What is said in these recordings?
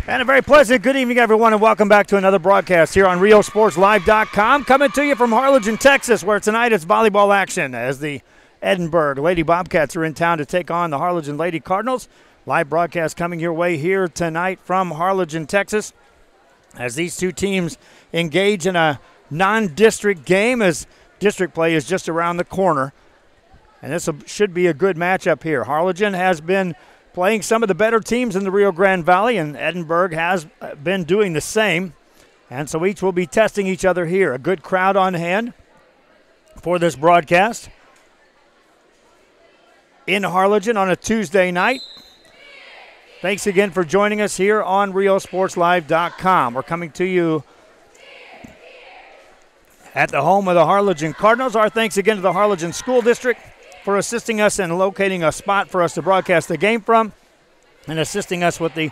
And a very pleasant good evening, everyone, and welcome back to another broadcast here on RioSportsLive.com. Coming to you from Harlingen, Texas, where tonight it's volleyball action as the Edinburg Lady Bobcats are in town to take on the Harlingen Lady Cardinals. Live broadcast coming your way here tonight from Harlingen, Texas, as these two teams engage in a non-district game, as district play is just around the corner. And this should be a good matchup here. Harlingen has been playing some of the better teams in the Rio Grande Valley, and Edinburg has been doing the same. And so each will be testing each other here. A good crowd on hand for this broadcast in Harlingen on a Tuesday night. Thanks again for joining us here on RioSportsLive.com. We're coming to you at the home of the Harlingen Cardinals. Our thanks again to the Harlingen School District for assisting us in locating a spot for us to broadcast the game from and assisting us with the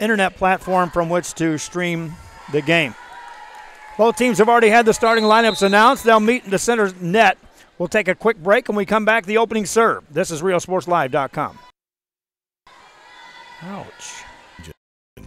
internet platform from which to stream the game. Both teams have already had the starting lineups announced. They'll meet in the center net. We'll take a quick break. When we come back, the opening serve. This is RioSportsLive.com. Ouch.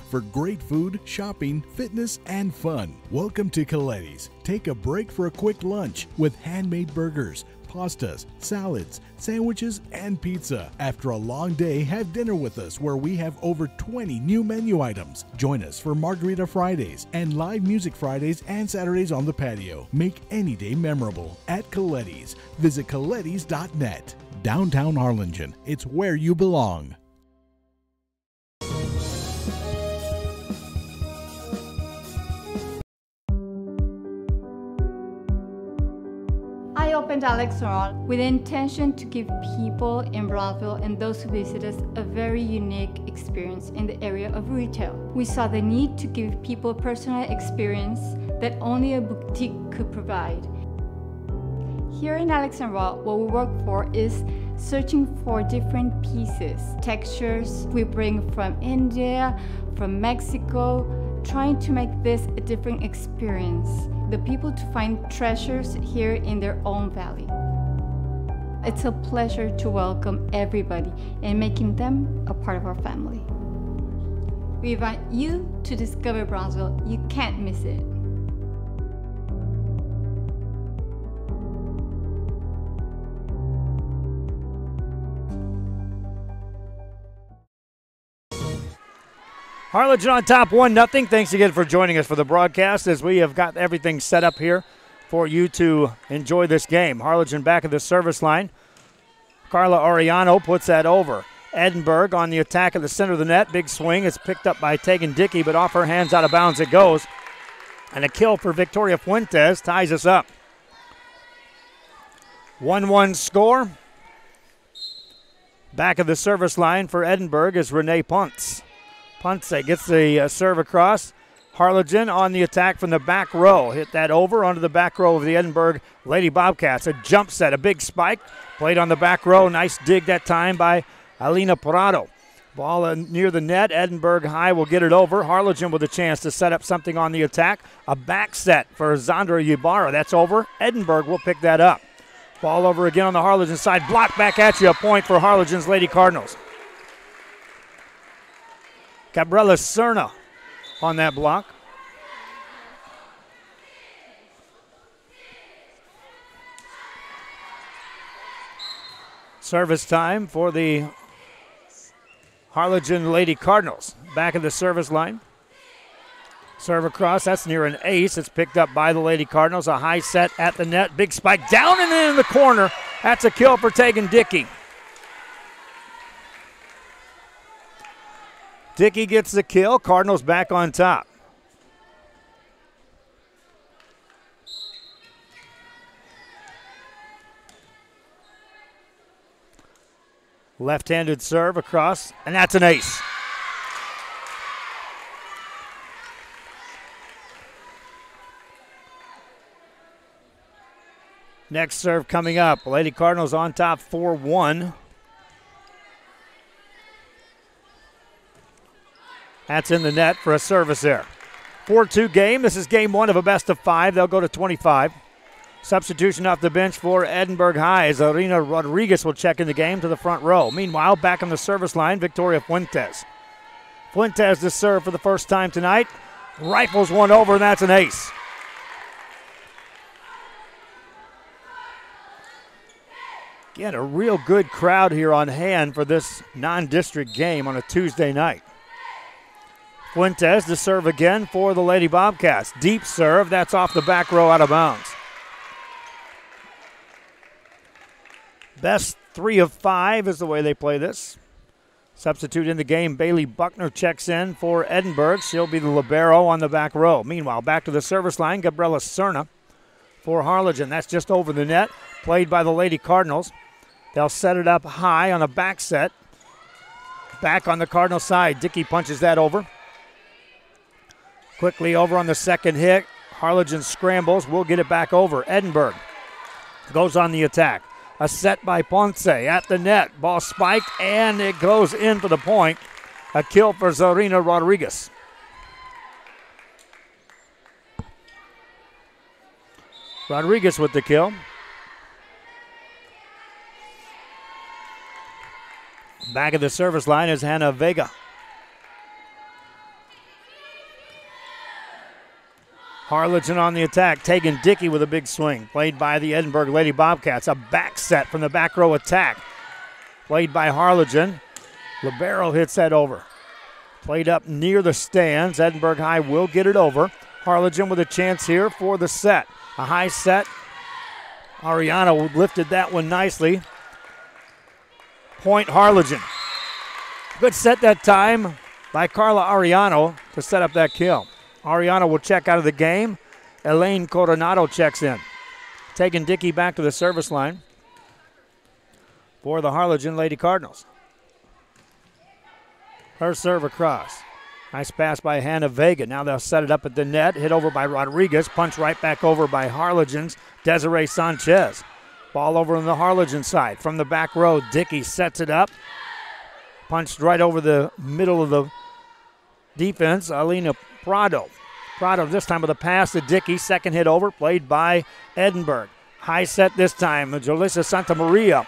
For great food, shopping, fitness, and fun. Welcome to Coletti's. Take a break for a quick lunch with handmade burgers, pastas, salads, sandwiches, and pizza. After a long day, have dinner with us where we have over 20 new menu items. Join us for Margarita Fridays and live music Fridays and Saturdays on the patio. Make any day memorable at Coletti's. Visit Colettis.net. Downtown Harlingen. It's where you belong. I opened Alex Laurent with the intention to give people in Brownsville and those who visit us a very unique experience in the area of retail. We saw the need to give people a personal experience that only a boutique could provide. Here in Alex Laurent, what we work for is searching for different pieces, textures we bring from India, from Mexico, trying to make this a different experience. The people to find treasures here in their own valley. It's a pleasure to welcome everybody and making them a part of our family. We invite you to discover Brownsville. You can't miss it. Harlingen on top 1-0. Thanks again for joining us for the broadcast as we have got everything set up here for you to enjoy this game. Harlingen back at the service line. Carla Oriano puts that over. Edinburg on the attack at the center of the net. Big swing. It's picked up by Tegan Dickey, but off her hands, out of bounds it goes. And a kill for Victoria Fuentes ties us up. 1-1 score. Back of the service line for Edinburg is Renee Ponce. Ponce gets the serve across. Harlingen on the attack from the back row. Hit that over onto the back row of the Edinburg Lady Bobcats. A jump set, a big spike. Played on the back row. Nice dig that time by Alina Parado. Ball near the net. Edinburg high will get it over. Harlingen with a chance to set up something on the attack. A back set for Zandra Ybarra. That's over. Edinburg will pick that up. Ball over again on the Harlingen side. Block back at you. A point for Harlingen's Lady Cardinals. Cabrera Serna on that block. Service time for the Harlingen Lady Cardinals. Back of the service line. Serve across, that's near an ace. It's picked up by the Lady Cardinals. A high set at the net. Big spike down and in the corner. That's a kill for Tegan Dickey. Dickey gets the kill. Cardinals back on top. Left-handed serve across, and that's an ace. Next serve coming up. Lady Cardinals on top 4-1. That's in the net for a service there. 4-2 game. This is game one of a best of 5. They'll go to 25. Substitution off the bench for Edinburg High as Arena Rodriguez will check in the game to the front row. Meanwhile, back on the service line, Victoria Fuentes. Fuentes to serve for the first time tonight. Rifles one over, and that's an ace. Again, a real good crowd here on hand for this non-district game on a Tuesday night. Fuentes to serve again for the Lady Bobcats. Deep serve, that's off the back row out of bounds. Best 3 of 5 is the way they play this. Substitute in the game, Bailey Buckner checks in for Edinburg. She'll be the libero on the back row. Meanwhile, back to the service line, Gabriela Cerna for Harlingen. That's just over the net, played by the Lady Cardinals. They'll set it up high on a back set. Back on the Cardinal side, Dickey punches that over. Quickly over on the second hit. Harlingen scrambles, we'll get it back over. Edinburg goes on the attack. A set by Ponce at the net. Ball spiked, and it goes in for the point. A kill for Zarina Rodriguez. Rodriguez with the kill. Back of the service line is Hannah Vega. Harlingen on the attack. Tegan Dickey with a big swing. Played by the Edinburg Lady Bobcats. A back set from the back row attack. Played by Harlingen. Libero hits that over. Played up near the stands. Edinburg High will get it over. Harlingen with a chance here for the set. A high set. Ariano lifted that one nicely. Point Harlingen. Good set that time by Carla Ariano to set up that kill. Ariano will check out of the game. Elaine Coronado checks in. Taking Dickey back to the service line for the Harlingen Lady Cardinals. Her serve across. Nice pass by Hannah Vega. Now they'll set it up at the net. Hit over by Rodriguez. Punch right back over by Harlingen's Desiree Sanchez. Ball over on the Harlingen side. From the back row, Dickey sets it up. Punched right over the middle of the defense. Alina Prado. Prado this time with a pass to Dickey. Second hit over. Played by Edinburg. High set this time. Julissa Santa Maria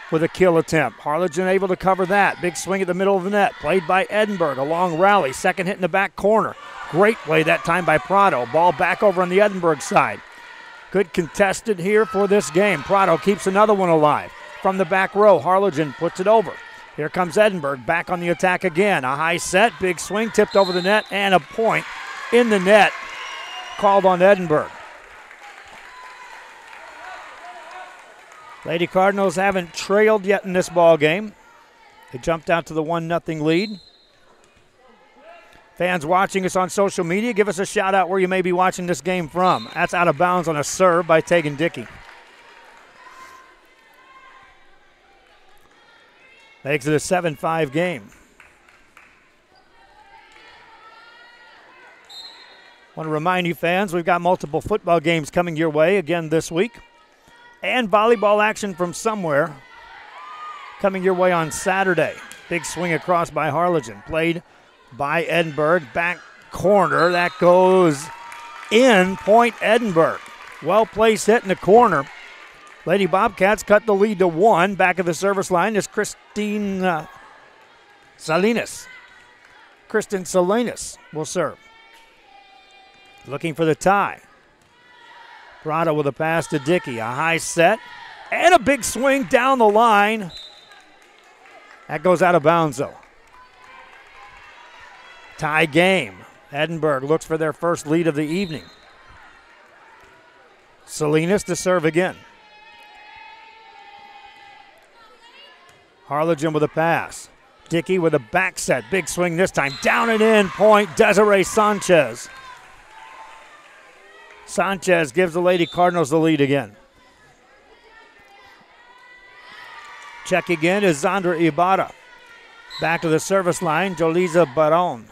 with a kill attempt. Harlingen able to cover that. Big swing at the middle of the net. Played by Edinburg. A long rally. Second hit in the back corner. Great play that time by Prado. Ball back over on the Edinburg side. Good contested here for this game. Prado keeps another one alive. From the back row, Harlingen puts it over. Here comes Edinburg back on the attack again. A high set, big swing, tipped over the net, and a point in the net called on Edinburg. Lady Cardinals haven't trailed yet in this ball game. They jumped out to the 1-0 lead. Fans watching us on social media, give us a shout out where you may be watching this game from. That's out of bounds on a serve by Tegan Dickey. Makes it a 7-5 game. Want to remind you fans, we've got multiple football games coming your way again this week. And volleyball action from somewhere coming your way on Saturday. Big swing across by Harlingen. Played by Edinburg. Back corner. That goes in. Point Edinburg. Well-placed hit in the corner. Lady Bobcats cut the lead to 1. Back of the service line is Christine Salinas. Kristen Salinas will serve. Looking for the tie. Prado with a pass to Dickey. A high set. And a big swing down the line. That goes out of bounds, though. Tie game. Edinburg looks for their first lead of the evening. Salinas to serve again. Harlingen with a pass. Dickey with a back set. Big swing this time. Down and in. Point Desiree Sanchez. Sanchez gives the Lady Cardinals the lead again. Check again is Zandra Ibarra. Back to the service line, Joliza Baron.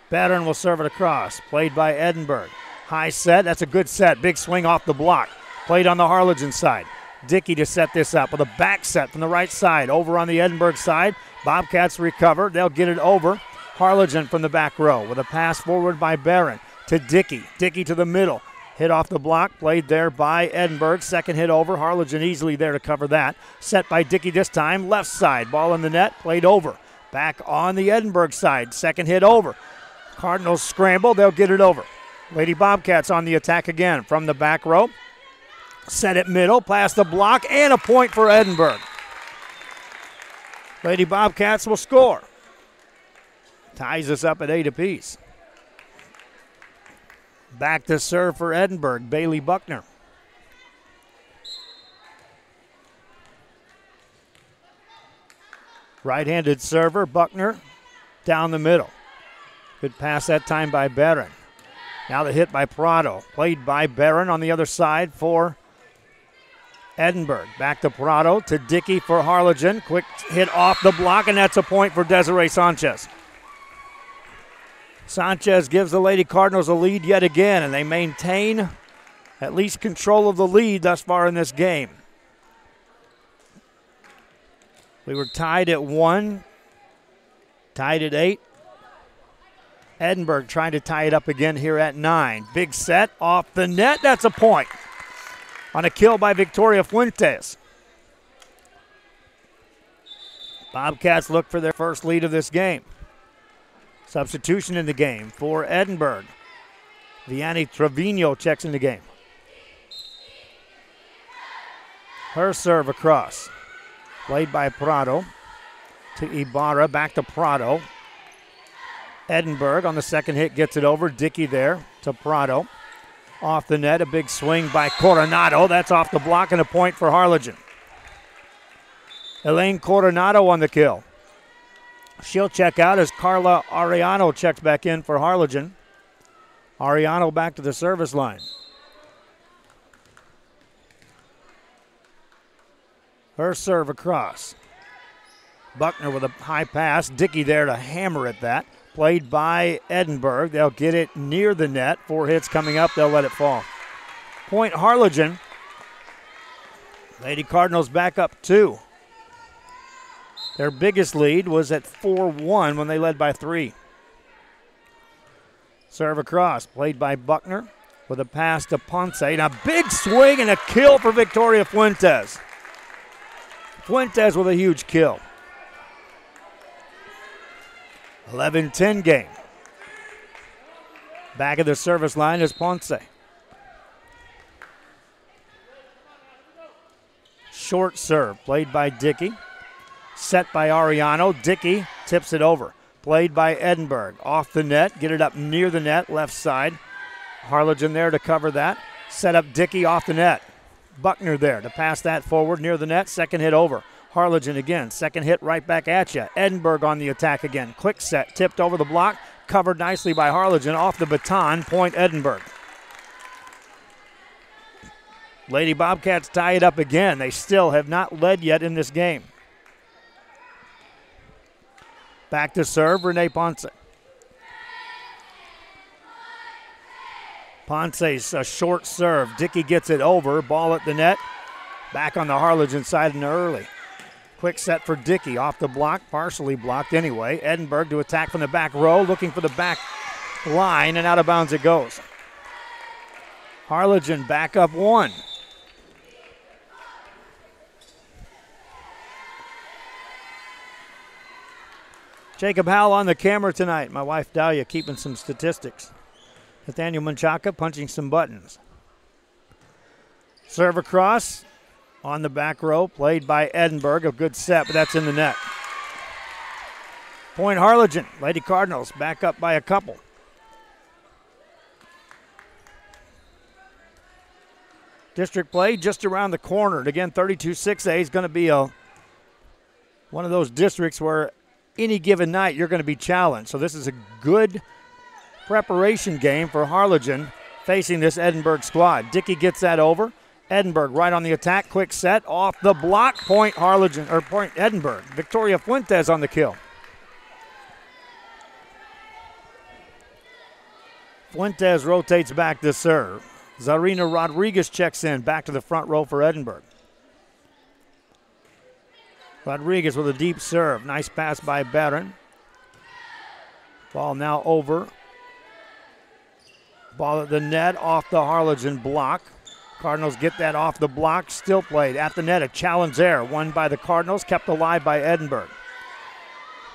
Baron will serve it across. Played by Edinburg. High set, that's a good set. Big swing off the block. Played on the Harlingen side. Dickey to set this up with a back set from the right side. Over on the Edinburg side. Bobcats recover. They'll get it over. Harlingen from the back row with a pass forward by Barron to Dickey. Dickey to the middle. Hit off the block, played there by Edinburg. Second hit over. Harlingen easily there to cover that. Set by Dickey this time. Left side. Ball in the net. Played over. Back on the Edinburg side. Second hit over. Cardinals scramble. They'll get it over. Lady Bobcats on the attack again from the back row. Set it middle. Past the block. And a point for Edinburg. Lady Bobcats will score. Ties us up at 8 apiece. Back to serve for Edinburg, Bailey Buckner. Right-handed server, Buckner, down the middle. Good pass that time by Barron. Now the hit by Prado. Played by Barron on the other side for Edinburg. Back to Prado, to Dickey for Harlingen. Quick hit off the block, and that's a point for Desiree Sanchez. Sanchez gives the Lady Cardinals a lead yet again, and they maintain at least control of the lead thus far in this game. We were tied at 1, tied at 8. Edinburg trying to tie it up again here at 9. Big set off the net. That's a point on a kill by Victoria Fuentes. Bobcats look for their first lead of this game. Substitution in the game for Edinburg. Vianney Trevino checks in the game. Her serve across. Played by Prado to Ibarra. Back to Prado. Edinburg on the second hit gets it over. Dickey there to Prado. Off the net, a big swing by Coronado. That's off the block and a point for Harlingen. Elaine Coronado on the kill. She'll check out as Carla Ariano checks back in for Harlingen. Ariano back to the service line. Her serve across. Buckner with a high pass. Dickey there to hammer at that. Played by Edinburg. They'll get it near the net. 4 hits coming up. They'll let it fall. Point Harlingen. Lady Cardinals back up 2. Their biggest lead was at 4-1 when they led by 3. Serve across, played by Buckner with a pass to Ponce. And a big swing and a kill for Victoria Fuentes. Fuentes with a huge kill. 11-10 game. Back of the service line is Ponce. Short serve, played by Dickey. Set by Ariano. Dickey tips it over. Played by Edinburg. Off the net. Get it up near the net. Left side. Harlingen there to cover that. Set up Dickey off the net. Buckner there to pass that forward near the net. Second hit over. Harlingen again. Second hit right back at you. Edinburg on the attack again. Quick set. Tipped over the block. Covered nicely by Harlingen. Off the baton. Point Edinburg. Lady Bobcats tie it up again. They still have not led yet in this game. Back to serve, Renee Ponce. Ponce's a short serve. Dickey gets it over. Ball at the net. Back on the Harlingen side and early. Quick set for Dickey. Off the block, partially blocked anyway. Edinburg to attack from the back row, looking for the back line, and out of bounds it goes. Harlingen back up 1. Jacob Howell on the camera tonight. My wife Dahlia keeping some statistics. Nathaniel Menchaca punching some buttons. Serve across on the back row, played by Edinburg. A good set, but that's in the net. Point Harlingen. Lady Cardinals back up by a couple. District play just around the corner. And again, 32-6A is going to be one of those districts where any given night you're going to be challenged. So this is a good preparation game for Harlingen facing this Edinburg squad. Dickey gets that over. Edinburg right on the attack. Quick set off the block. Point Harlingen, or point Edinburg. Victoria Fuentes on the kill. Fuentes rotates back to serve. Zarina Rodriguez checks in back to the front row for Edinburg. Rodriguez with a deep serve. Nice pass by Barron. Ball now over Ball at the net off the Harlingen block. Cardinals get that off the block. Still played at the net. A challenge there. Won by the Cardinals. Kept alive by Edinburg.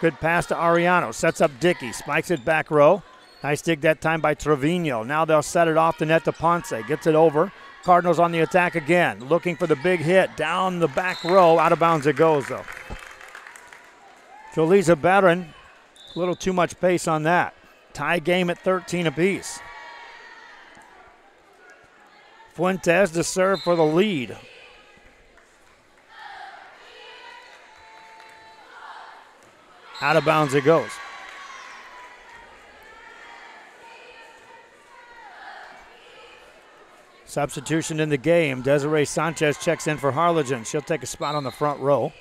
Good pass to Ariano. Sets up Dickey. Spikes it back row. Nice dig that time by Trevino. Now they'll set it off the net to Ponce. Gets it over. Cardinals on the attack again. Looking for the big hit. Down the back row. Out of bounds it goes, though. Joliza Barron. A little too much pace on that. Tie game at 13 apiece. Fuentes to serve for the lead. Out of bounds it goes. Substitution in the game. Desiree Sanchez checks in for Harlingen. She'll take a spot on the front row.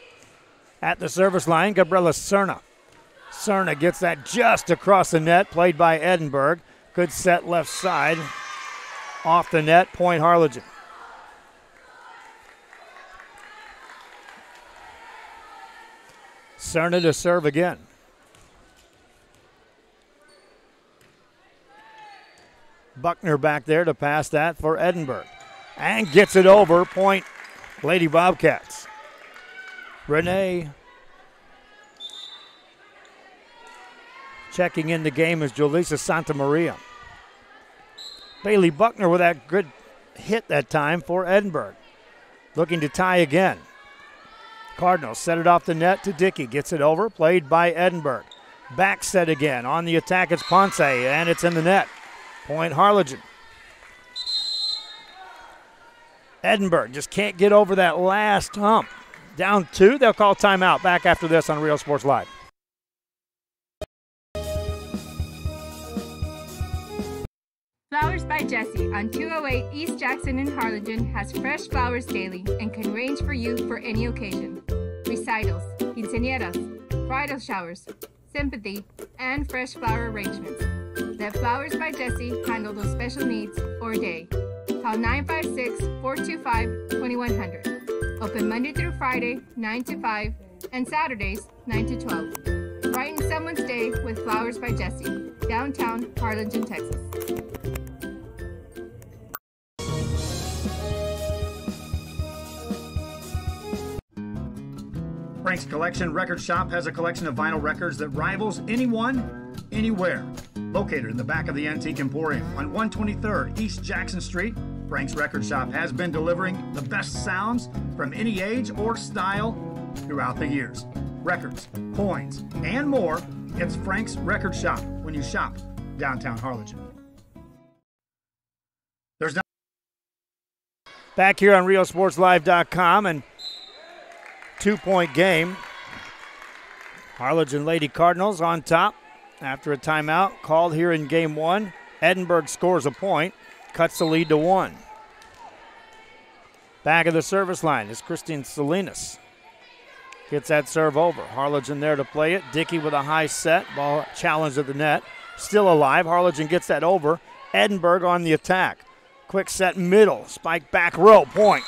At the service line, Gabriela Cerna. Cerna gets that just across the net, played by Edinburg. Good set left side. Off the net, point Harlingen. Cerna to serve again. Buckner back there to pass that for Edinburg. And gets it over, point Lady Bobcats. Renee checking in the game is Jolisa Santa Maria. Bailey Buckner with that good hit that time for Edinburg. Looking to tie again. Cardinals set it off the net to Dickey. Gets it over, played by Edinburg. Back set again. On the attack, it's Ponce, and it's in the net. Point Harlingen. Edinburg just can't get over that last hump. Down 2, they'll call timeout. Back after this on Real Sports Live. Flowers by Jessie on 208 East Jackson in Harlingen has fresh flowers daily and can range for you for any occasion. Recitals, quinceañeras, bridal showers, sympathy, and fresh flower arrangements. Let Flowers by Jessie handle those special needs or day. Call 956-425-2100. Open Monday through Friday, 9 to 5, and Saturdays, 9 to 12. Brighten someone's day with Flowers by Jessie, downtown Harlingen, Texas. Frank's Collection Record Shop has a collection of vinyl records that rivals anyone, anywhere. Located in the back of the Antique Emporium on 123rd East Jackson Street, Frank's Record Shop has been delivering the best sounds from any age or style throughout the years. Records, coins, and more. It's Frank's Record Shop when you shop downtown Harlingen. There's not back here on RealSportsLive.com and 2-point game. Harlingen Lady Cardinals on top after a timeout called here in game 1. Edinburg scores a point, cuts the lead to 1. Back of the service line is Christine Salinas. Gets that serve over. Harlingen there to play it. Dickey with a high set. Ball challenged at the net. Still alive. Harlingen gets that over. Edinburg on the attack. Quick set middle. Spike back row. Point.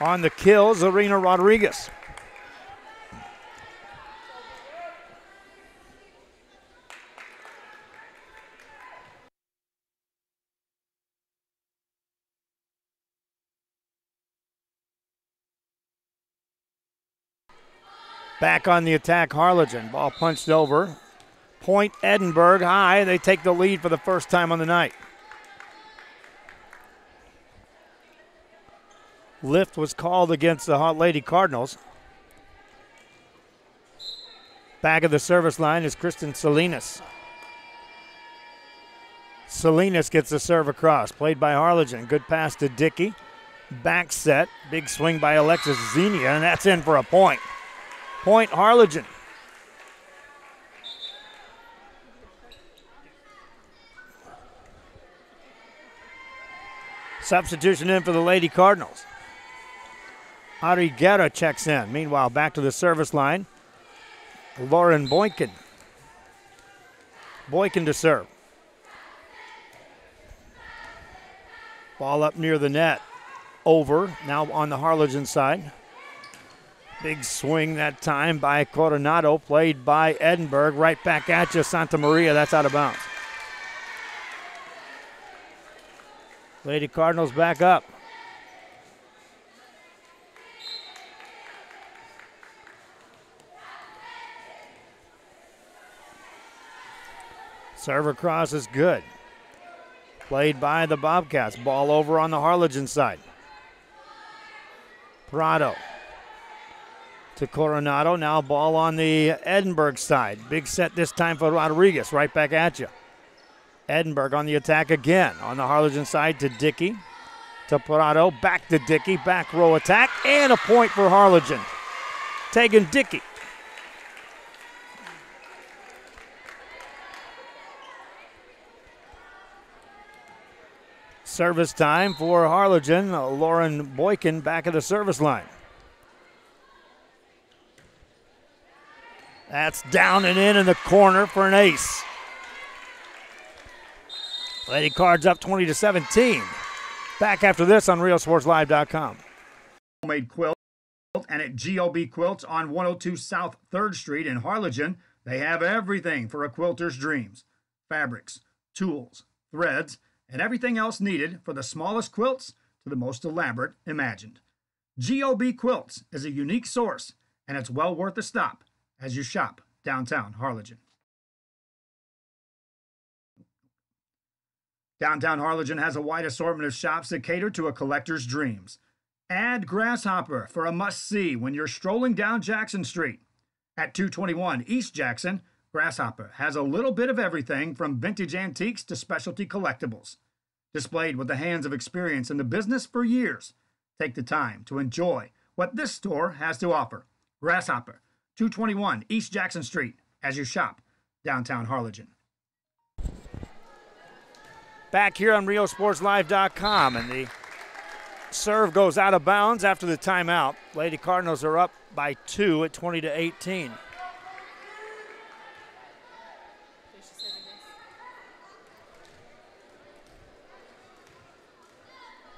On the kill, Zarina Rodriguez. Back on the attack, Harlingen. Ball punched over. Point Edinburg high. They take the lead for the first time on the night. Lift was called against the Lady Cardinals. Back of the service line is Kristen Salinas. Salinas gets the serve across. Played by Harlingen. Good pass to Dickey. Back set. Big swing by Alexis Xenia, and that's in for a point. Point Harlingen. Substitution in for the Lady Cardinals. Ari Guerra checks in. Meanwhile, back to the service line. Lauren Boykin. Boykin to serve. Ball up near the net. Over. Now on the Harlingen side. Big swing that time by Coronado. Played by Edinburg. Right back at you, Santa Maria. That's out of bounds. Lady Cardinals back up. Serve across is good. Played by the Bobcats. Ball over on the Harlingen side. Prado to Coronado. Now ball on the Edinburg side. Big set this time for Rodriguez. Right back at you. Edinburg on the attack again. On the Harlingen side to Dickey. To Prado. Back to Dickey. Back row attack. And a point for Harlingen. Tegan Dickey. Service time for Harlingen. Lauren Boykin back at the service line. That's down and in the corner for an ace. Lady Cards up 20-17. Back after this on RealSportsLive.com. Homemade quilt and at GOB Quilts on 102 South 3rd Street in Harlingen, they have everything for a quilter's dreams. Fabrics, tools, threads, and everything else needed for the smallest quilts to the most elaborate imagined. GOB Quilts is a unique source, and it's well worth a stop as you shop downtown Harlingen. Downtown Harlingen has a wide assortment of shops that cater to a collector's dreams. Add Grasshopper for a must-see when you're strolling down Jackson Street. At 221 East Jackson, Grasshopper has a little bit of everything from vintage antiques to specialty collectibles. Displayed with the hands of experience in the business for years, take the time to enjoy what this store has to offer. Grasshopper, 221 East Jackson Street, as you shop downtown Harlingen. Back here on RealSportsLive.com, and the serve goes out of bounds after the timeout. Lady Cardinals are up by 2 at 20-18.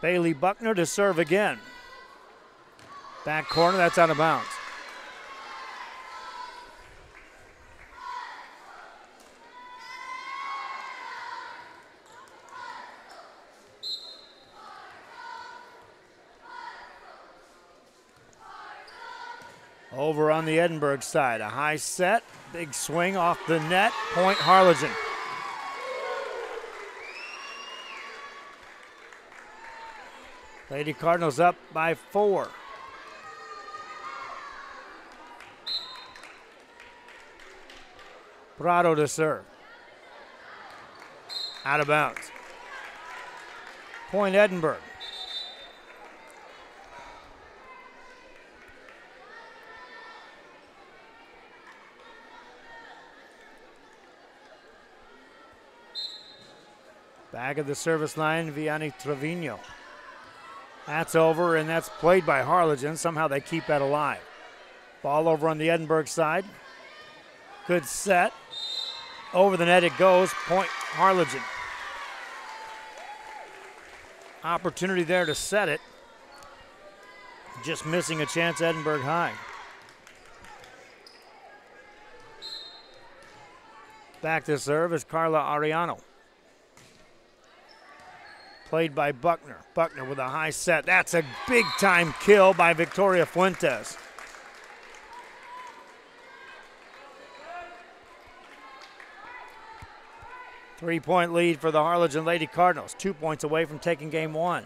Bailey Buckner to serve again. Back corner, that's out of bounds. Over on the Edinburg side, a high set, big swing off the net, point Harlingen. Lady Cardinals up by 4. Prado to serve. Out of bounds. Point Edinburg. Back of the service line, Vianney Trevino. That's over, and that's played by Harlingen. Somehow they keep that alive. Ball over on the Edinburg side. Good set. Over the net it goes. Point Harlingen. Opportunity there to set it. Just missing a chance, Edinburg high. Back to serve is Carla Ariano. Played by Buckner. Buckner with a high set. That's a big-time kill by Victoria Fuentes. Three-point lead for the Harlingen Lady Cardinals. 2 points away from taking game 1.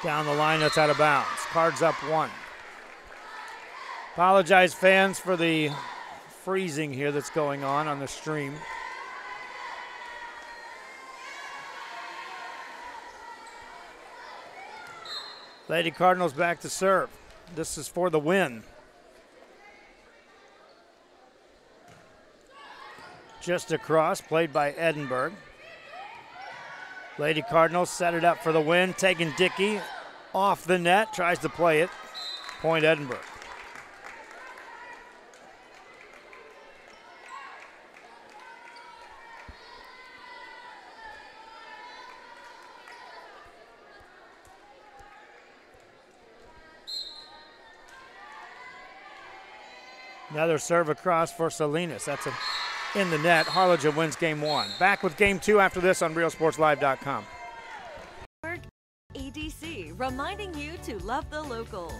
Down the line, that's out of bounds. Cards up 1. Apologize, fans, for the freezing here that's going on the stream. Lady Cardinals back to serve. This is for the win. Just across, played by Edinburg. Lady Cardinals set it up for the win. Taking Dickey off the net, tries to play it. Point Edinburg. Another serve across for Salinas. That's a in the net. Harlingen wins game 1. Back with game 2 after this on RealSportsLive.com. EDC, reminding you to love the locals.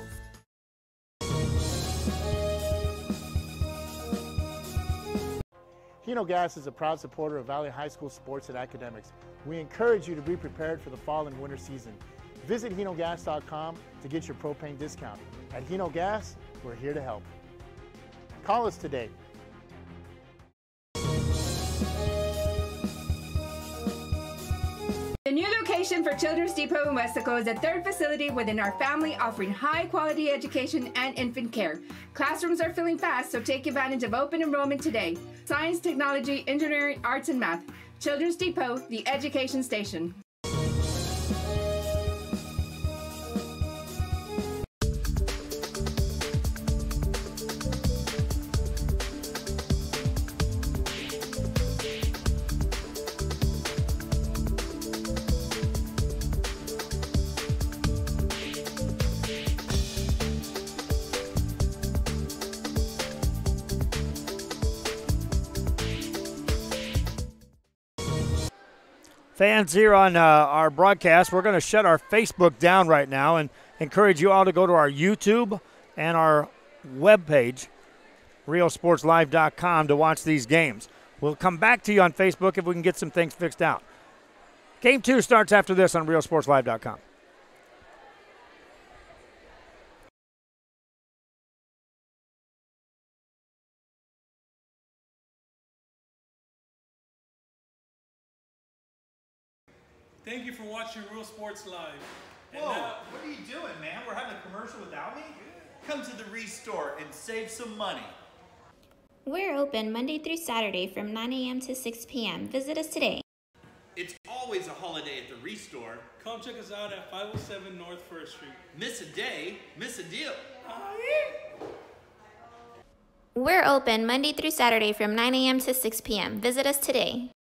Hino Gas is a proud supporter of Valley High School sports and academics. We encourage you to be prepared for the fall and winter season. Visit hinogas.com to get your propane discount. At Hino Gas, we're here to help. Call us today. The new location for Children's Depot in Westaco is a third facility within our family, offering high-quality education and infant care. Classrooms are filling fast, so take advantage of open enrollment today. Science, technology, engineering, arts, and math. Children's Depot, the education station. Fans here on our broadcast, we're going to shut our Facebook down right now and encourage you all to go to our YouTube and our webpage, RealSportsLive.com, to watch these games. We'll come back to you on Facebook if we can get some things fixed out. Game 2 starts after this on RealSportsLive.com. Thank you for watching Real Sports Live. Whoa, what are you doing, man? We're having a commercial without me? Come to the Restore and save some money. We're open Monday through Saturday from 9 a.m. to 6 p.m. Visit us today. It's always a holiday at the Restore. Come check us out at 507 North 1st Street. Miss a day, miss a deal. We're open Monday through Saturday from 9 a.m. to 6 p.m. Visit us today.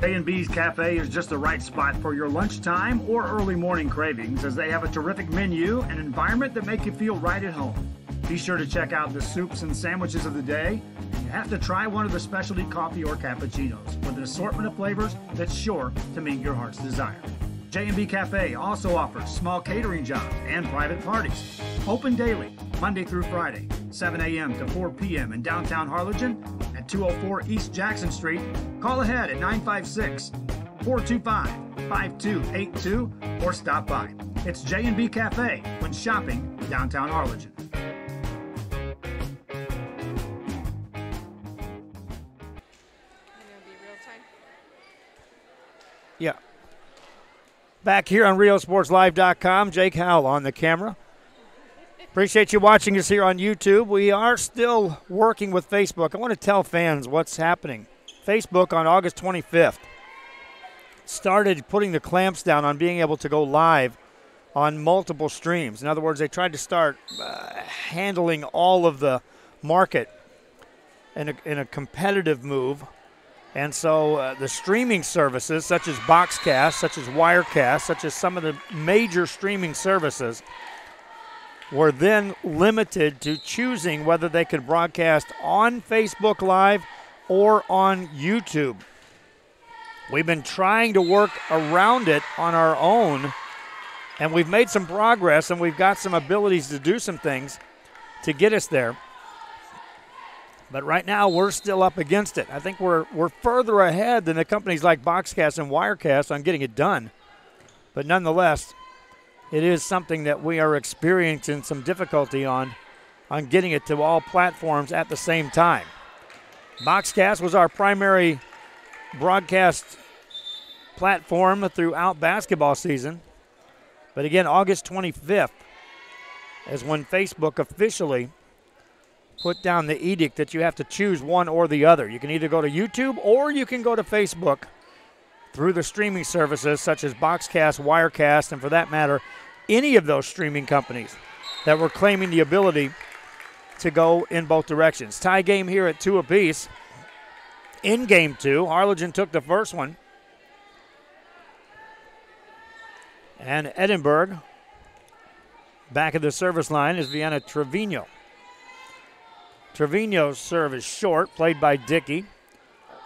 A&B's Cafe is just the right spot for your lunchtime or early morning cravings, as they have a terrific menu and environment that make you feel right at home. Be sure to check out the soups and sandwiches of the day. You have to try one of the specialty coffee or cappuccinos with an assortment of flavors that's sure to meet your heart's desire. J&B Cafe also offers small catering jobs and private parties. Open daily, Monday through Friday, 7 a.m. to 4 p.m. in downtown Harlingen at 204 East Jackson Street. Call ahead at 956-425-5282 or stop by. It's J&B Cafe when shopping downtown Harlingen. Yeah. Back here on RealSportsLive.com, Jake Howell on the camera. Appreciate you watching us here on YouTube. We are still working with Facebook. I want to tell fans what's happening. Facebook on August 25th started putting the clamps down on being able to go live on multiple streams. In other words, they tried to start handling all of the market in a competitive move. And so the streaming services, such as Boxcast, such as Wirecast, such as some of the major streaming services, were then limited to choosing whether they could broadcast on Facebook Live or on YouTube. We've been trying to work around it on our own, and we've made some progress, and we've got some abilities to do some things to get us there. But right now, we're still up against it. I think we're further ahead than the companies like Boxcast and Wirecast on getting it done. But nonetheless, it is something that we are experiencing some difficulty on getting it to all platforms at the same time. Boxcast was our primary broadcast platform throughout basketball season. But again, August 25th is when Facebook officially put down the edict that you have to choose one or the other. You can either go to YouTube or you can go to Facebook through the streaming services such as Boxcast, Wirecast, and for that matter, any of those streaming companies that were claiming the ability to go in both directions. Tie game here at 2 apiece. In game 2, Harlingen took the first one. And Edinburg, back of the service line, is Vienna Trevino. Trevino's serve is short, played by Dickey.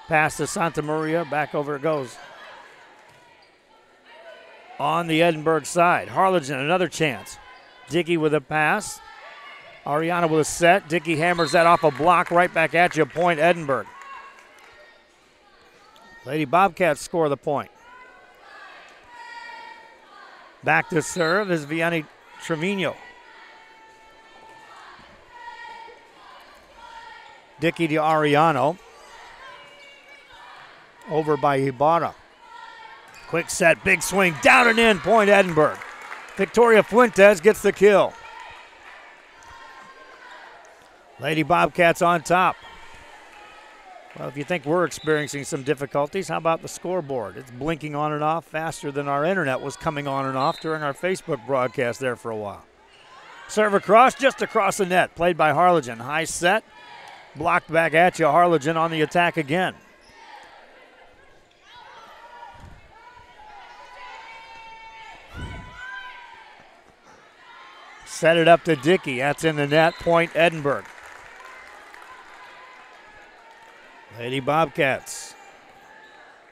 Pass to Santa Maria, back over it goes. On the Edinburg side, Harlingen, another chance. Dickey with a pass. Ariana with a set. Dickey hammers that off a block, right back at you, point Edinburg. Lady Bobcats score the point. Back to serve is Vianney Trevino. Dickey to Ariano. Over by Ibarra. Quick set, big swing, down and in, point Edinburg. Victoria Fuentes gets the kill. Lady Bobcats on top. Well, if you think we're experiencing some difficulties, how about the scoreboard? It's blinking on and off faster than our internet was coming on and off during our Facebook broadcast there for a while. Serve across, just across the net, played by Harlingen. High set, blocked back at you, Harlingen on the attack again. Set it up to Dickey, that's in the net, point Edinburg. Lady Bobcats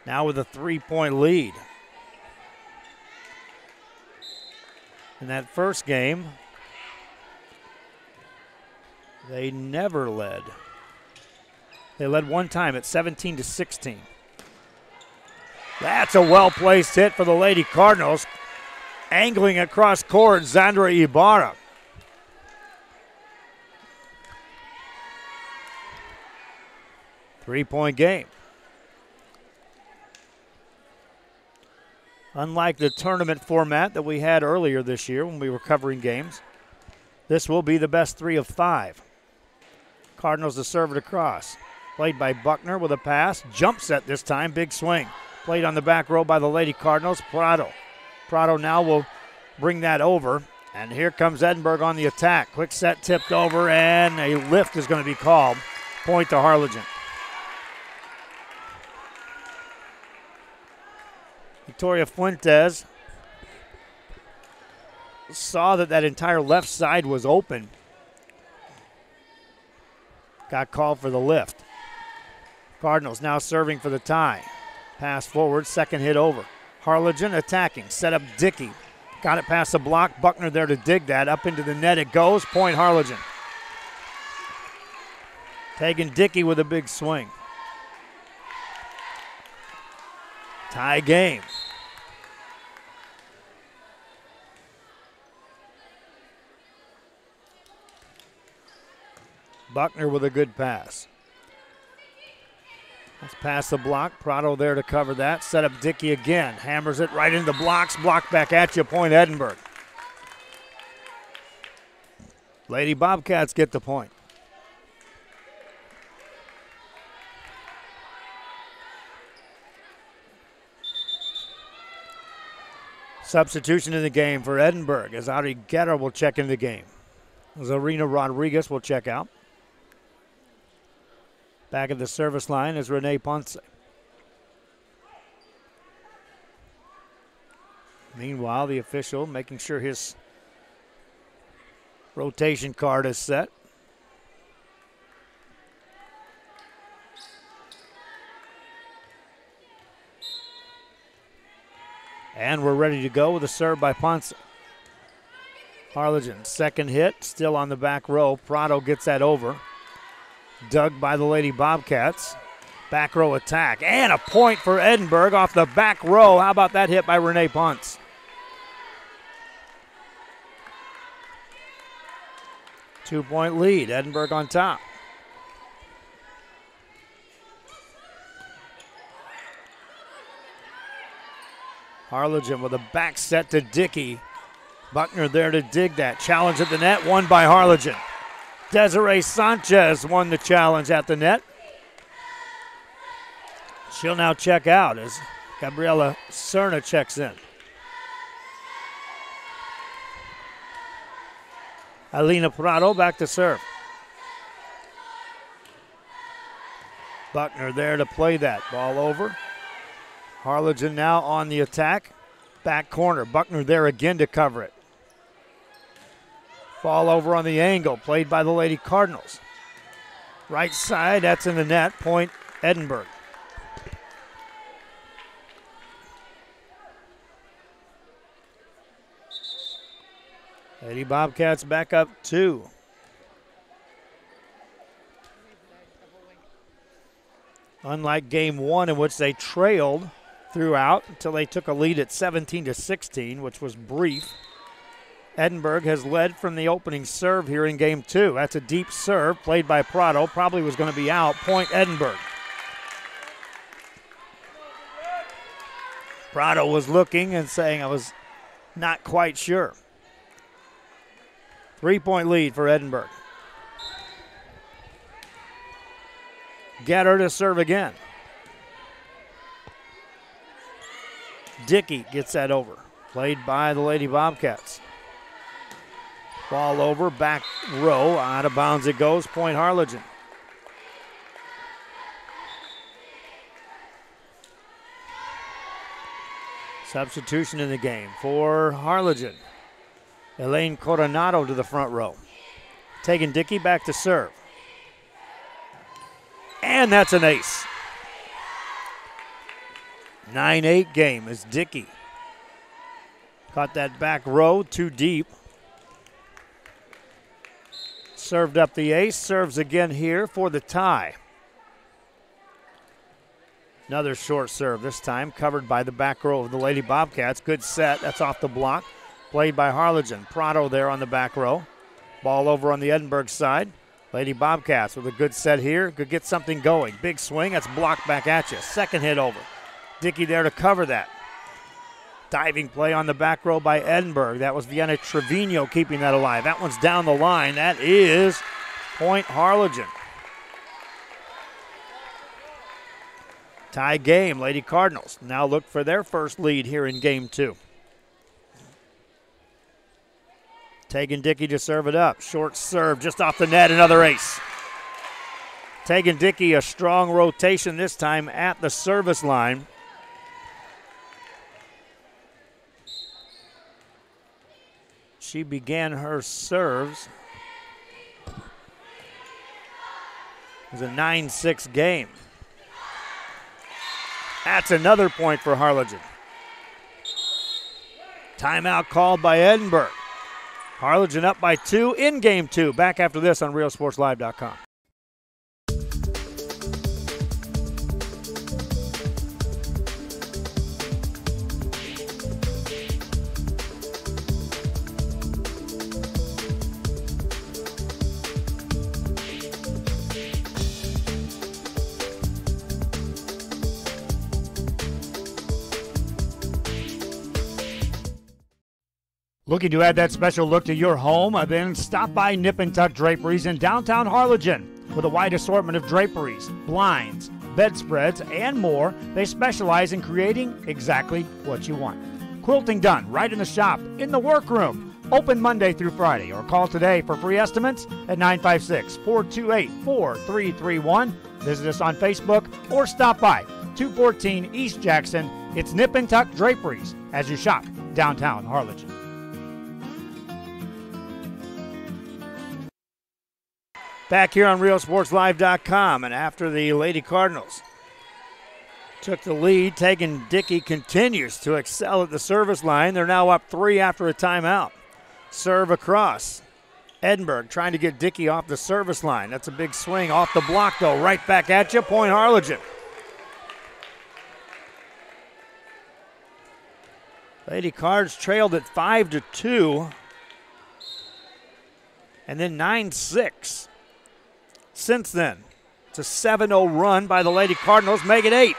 now with a 3-point lead. In that first game, they never led. They led one time at 17-16. That's a well-placed hit for the Lady Cardinals. Angling across court, Zandra Ibarra. Three-point game. Unlike the tournament format that we had earlier this year when we were covering games, this will be the best 3 of 5. Cardinals to serve it across. Played by Buckner with a pass. Jump set this time, big swing. Played on the back row by the Lady Cardinals, Prado. Prado now will bring that over. And here comes Edinburg on the attack. Quick set tipped over, and a lift is going to be called. Point to Harlingen. Victoria Fuentes saw that entire left side was open. Got called for the lift. Cardinals now serving for the tie. Pass forward, second hit over. Harlingen attacking, set up Dickey. Got it past the block, Buckner there to dig that. Up into the net it goes, point Harlingen. Taking Dickey with a big swing. Tie game. Buckner with a good pass. Let's pass the block. Prado there to cover that. Set up Dickey again. Hammers it right into the blocks. Block back at you. Point Edinburg. Lady Bobcats get the point. Substitution in the game for Edinburg as Ari Guerra will check in the game. Zarina Rodriguez will check out. Back at the service line is Renee Ponce. Meanwhile, the official making sure his rotation card is set. And we're ready to go with a serve by Ponce. Harlingen, second hit, still on the back row. Prado gets that over. Dug by the Lady Bobcats. Back row attack. And a point for Edinburg off the back row. How about that hit by Renee Ponce? Two-point lead. Edinburg on top. Harlingen with a back set to Dickey. Buckner there to dig that. Challenge at the net, won by Harlingen. Desiree Sanchez won the challenge at the net. She'll now check out as Gabriela Serna checks in. Alina Prado back to serve. Buckner there to play that. Ball over. Harlingen now on the attack. Back corner. Buckner there again to cover it. Ball over on the angle. Played by the Lady Cardinals. Right side. That's in the net. Point Edinburg. Lady Bobcats back up 2. Unlike game 1 in which they trailed throughout until they took a lead at 17-16, which was brief, Edinburg has led from the opening serve here in game 2. That's a deep serve played by Prado. Probably was going to be out. Point Edinburg. Prado was looking and saying, I was not quite sure. 3-point lead for Edinburg. Getter to serve again. Dickey gets that over. Played by the Lady Bobcats. Ball over, back row, out of bounds it goes. Point Harlingen. Substitution in the game for Harlingen. Elaine Coronado to the front row. Taking Dickey back to serve. And that's an ace. 9-8 game as Dickey caught that back row too deep. Served up the ace, serves again here for the tie. Another short serve, this time covered by the back row of the Lady Bobcats. Good set, that's off the block. Played by Harlingen. Prado there on the back row. Ball over on the Edinburg side. Lady Bobcats with a good set here. Could get something going. Big swing, that's blocked back at you. Second hit over. Dickey there to cover that. Diving play on the back row by Edinburg. That was Vienna Trevino keeping that alive. That one's down the line. That is point Harlingen. Tie game. Lady Cardinals now look for their first lead here in game 2. Tegan Dickey to serve it up. Short serve just off the net. Another ace. Tegan Dickey, a strong rotation this time at the service line. She began her serves. It was a 9-6 game. That's another point for Harlingen. Timeout called by Edinburg. Harlingen up by 2 in game 2. Back after this on RealSportsLive.com. Looking to add that special look to your home? Then stop by Nip and Tuck Draperies in downtown Harlingen. With a wide assortment of draperies, blinds, bedspreads, and more, they specialize in creating exactly what you want. Quilting done right in the shop, in the workroom. Open Monday through Friday, or call today for free estimates at 956-428-4331. Visit us on Facebook or stop by 214 East Jackson. It's Nip and Tuck Draperies as you shop downtown Harlingen. Back here on RealSportsLive.com, and after the Lady Cardinals took the lead, Tegan Dickey continues to excel at the service line. They're now up 3 after a timeout. Serve across. Edinburg trying to get Dickey off the service line. That's a big swing off the block, though. Right back at you. Point Harlingen. Lady Cards trailed at 5-2, and then 9-6. Since then, it's a 7-0 run by the Lady Cardinals, make it 8.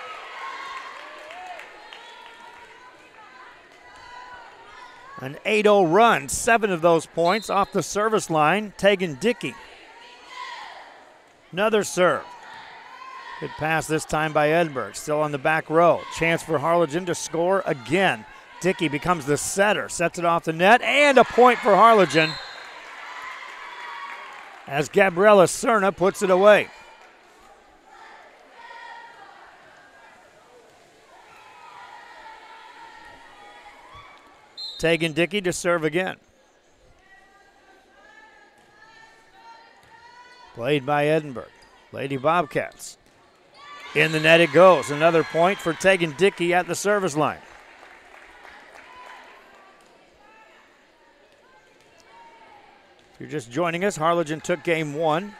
An 8-0 run, 7 of those points off the service line, Tegan Dickey. Another serve. Good pass this time by Edinburg, still on the back row. Chance for Harlingen to score again. Dickey becomes the setter, sets it off the net, and a point for Harlingen as Gabriella Cerna puts it away. Tegan Dickey to serve again. Played by Edinburg. Lady Bobcats. In the net it goes. Another point for Tegan Dickey at the service line. If you're just joining us, Harlingen took game 1.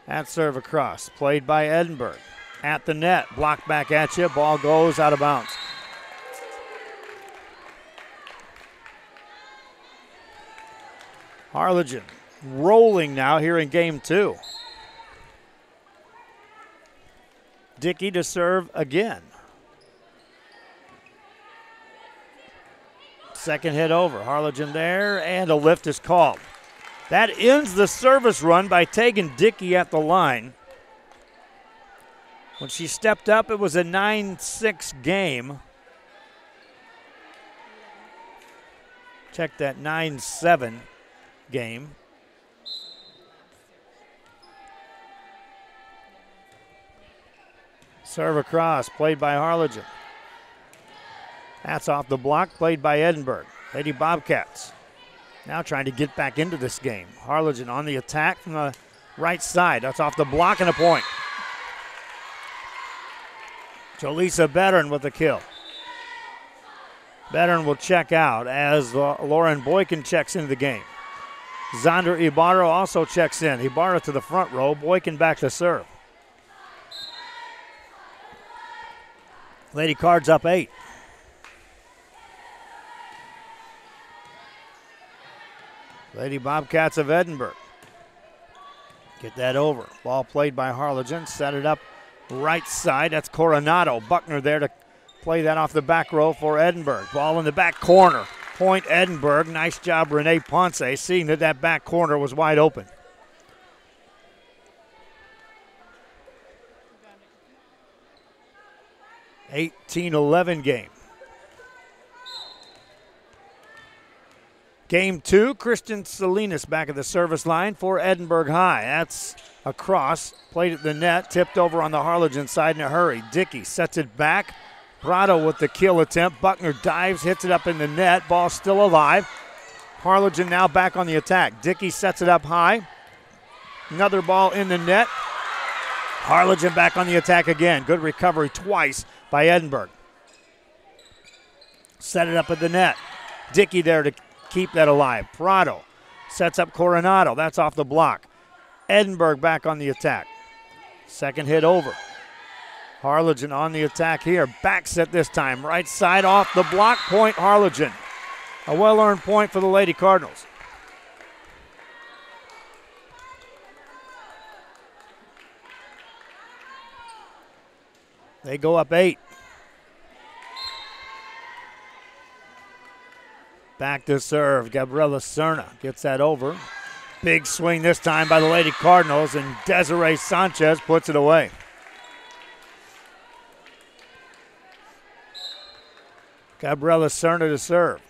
At serve across, played by Edinburg. At the net, blocked back at you, ball goes out of bounds. Harlingen rolling now here in game 2. Dickey to serve again. Second hit over, Harlingen there, and a lift is called. That ends the service run by Tegan Dickey at the line. When she stepped up, it was a 9-6 game. Check that, 9-7 game. Serve across, played by Harlingen. That's off the block, played by Edinburg. Lady Bobcats now trying to get back into this game. Harlingen on the attack from the right side. That's off the block and a point. Jolisa Bettern with the kill. Bettern will check out as Lauren Boykin checks into the game. Zandra Ibarra also checks in. Ibarra to the front row, Boykin back to serve. Lady Cards up 8. Lady Bobcats of Edinburg get that over. Ball played by Harlingen. Set it up right side. That's Coronado. Buckner there to play that off the back row for Edinburg. Ball in the back corner. Point Edinburg. Nice job, Renee Ponce, seeing that back corner was wide open. (18-11) game. Game 2, Kristen Salinas back at the service line for Edinburg High. That's a cross, played at the net, tipped over on the Harlingen side in a hurry. Dickey sets it back. Prado with the kill attempt. Buckner dives, hits it up in the net. Ball still alive. Harlingen now back on the attack. Dickey sets it up high. Another ball in the net. Harlingen back on the attack again. Good recovery twice by Edinburg. Set it up at the net. Dickey there to keep that alive. Prado sets up Coronado. That's off the block. Edinburg back on the attack. Second hit over. Harlingen on the attack here. Back set this time. Right side off the block. Point Harlingen. A well-earned point for the Lady Cardinals. They go up 8. Back to serve. Gabriela Serna gets that over. Big swing this time by the Lady Cardinals, and Desiree Sanchez puts it away. Gabriela Serna to serve.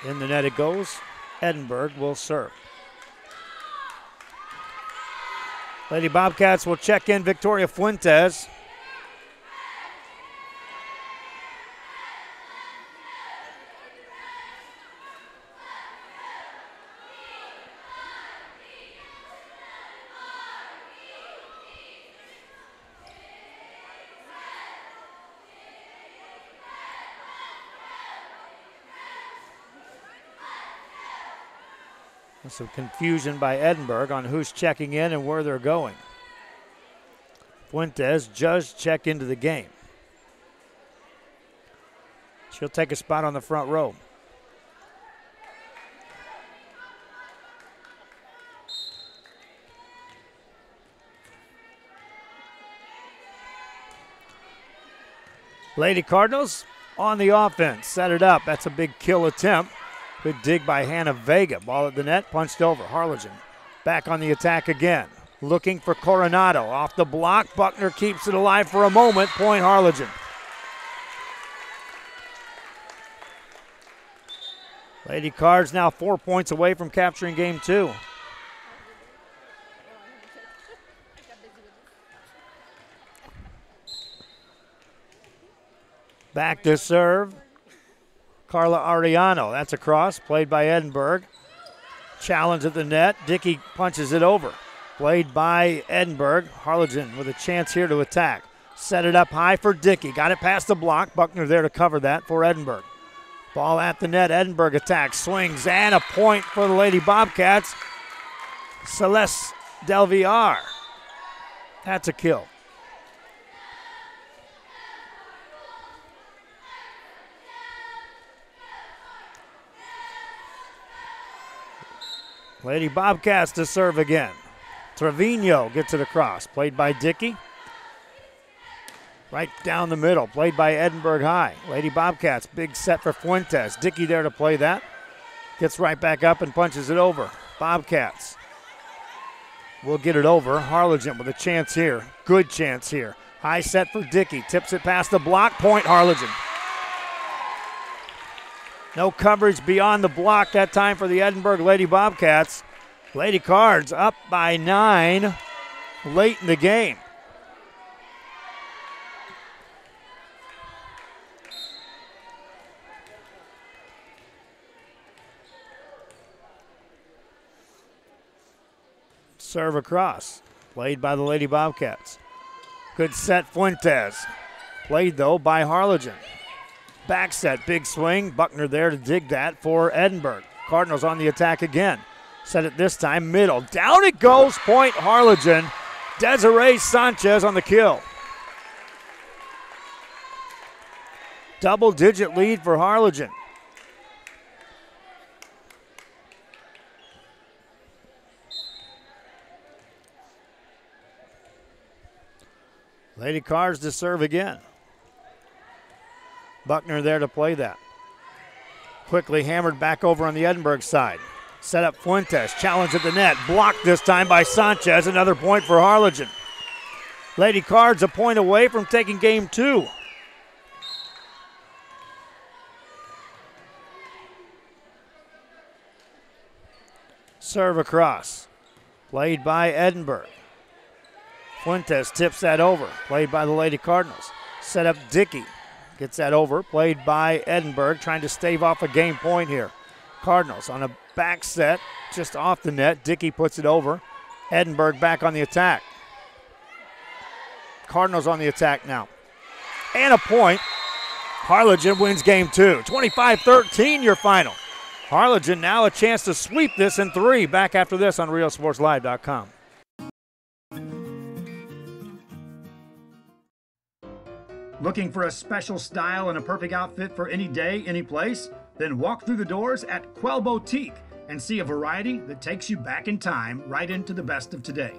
In the net it goes. Edinburg will serve. Lady Bobcats will check in Victoria Fuentes. Some confusion by Edinburg on who's checking in and where they're going. Fuentes just checked into the game. She'll take a spot on the front row. Lady Cardinals on the offense. Set it up. That's a big kill attempt. Good dig by Hannah Vega. Ball at the net, punched over. Harlingen back on the attack again. Looking for Coronado. Off the block. Buckner keeps it alive for a moment. Point Harlingen. Lady Cards now 4 points away from capturing game 2. Back to serve. Carla Ariano. That's a cross, played by Edinburg. Challenge at the net. Dickey punches it over. Played by Edinburg. Harlingen with a chance here to attack. Set it up high for Dickey. Got it past the block. Buckner there to cover that for Edinburg. Ball at the net. Edinburg attacks, swings, and a point for the Lady Bobcats. Celeste Del Villar. That's a kill. Lady Bobcats to serve again. Trevino gets it across. Played by Dickey. Right down the middle. Played by Edinburg High. Lady Bobcats, big set for Fuentes. Dickey there to play that. Gets right back up and punches it over. Bobcats will get it over. Harlingen with a chance here. Good chance here. High set for Dickey. Tips it past the block. Point Harlingen. No coverage beyond the block that time for the Edinburg Lady Bobcats. Lady Cards up by 9 late in the game. Serve across. Played by the Lady Bobcats. Good set, Fuentes. Played, though, by Harlingen. Back set, big swing. Buckner there to dig that for Edinburg. Cardinals on the attack again. Set it this time, middle. Down it goes, point Harlingen. Desiree Sanchez on the kill. Double-digit lead for Harlingen. Lady Cards to serve again. Buckner there to play that. Quickly hammered back over on the Edinburg side. Set up Fuentes, challenge at the net. Blocked this time by Sanchez. Another point for Harlingen. Lady Cards a point away from taking game 2. Serve across. Played by Edinburg. Fuentes tips that over. Played by the Lady Cardinals. Set up Dickey. Gets that over. Played by Edinburg. Trying to stave off a game point here. Cardinals on a back set. Just off the net. Dickey puts it over. Edinburg back on the attack. Cardinals on the attack now. And a point. Harlingen wins game 2. 25-13 your final. Harlingen now a chance to sweep this in 3. Back after this on RealSportsLive.com. Looking for a special style and a perfect outfit for any day, any place? Then walk through the doors at Quell Boutique and see a variety that takes you back in time right into the best of today.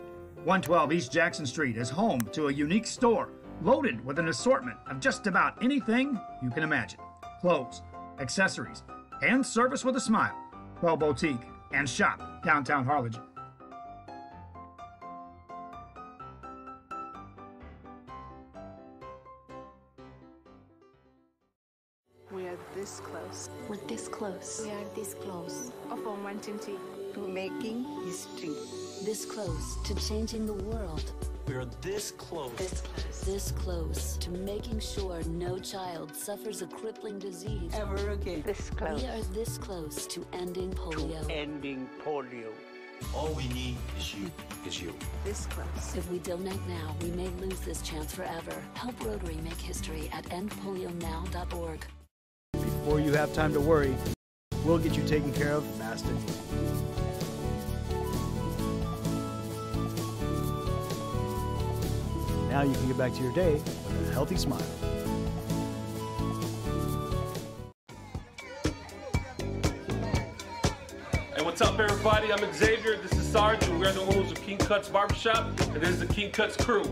112 East Jackson Street is home to a unique store loaded with an assortment of just about anything you can imagine. Clothes, accessories, and service with a smile. Quell Boutique and shop downtown Harlingen. We are this close. We're this close. We are this close. Of wanting to making history. This close to changing the world. We are this close. This close. This close to making sure no child suffers a crippling disease ever again. This close. We are this close to ending polio. Ending polio. All we need is you. This close. If we don't act now, we may lose this chance forever. Help Rotary make history at endpolionow.org. Before you have time to worry, we'll get you taken care of fast and easy. Now you can get back to your day with a healthy smile. Hey, what's up, everybody? I'm Xavier. This is Sarge, and we're the owners of King Cuts Barbershop, and this is the King Cuts crew.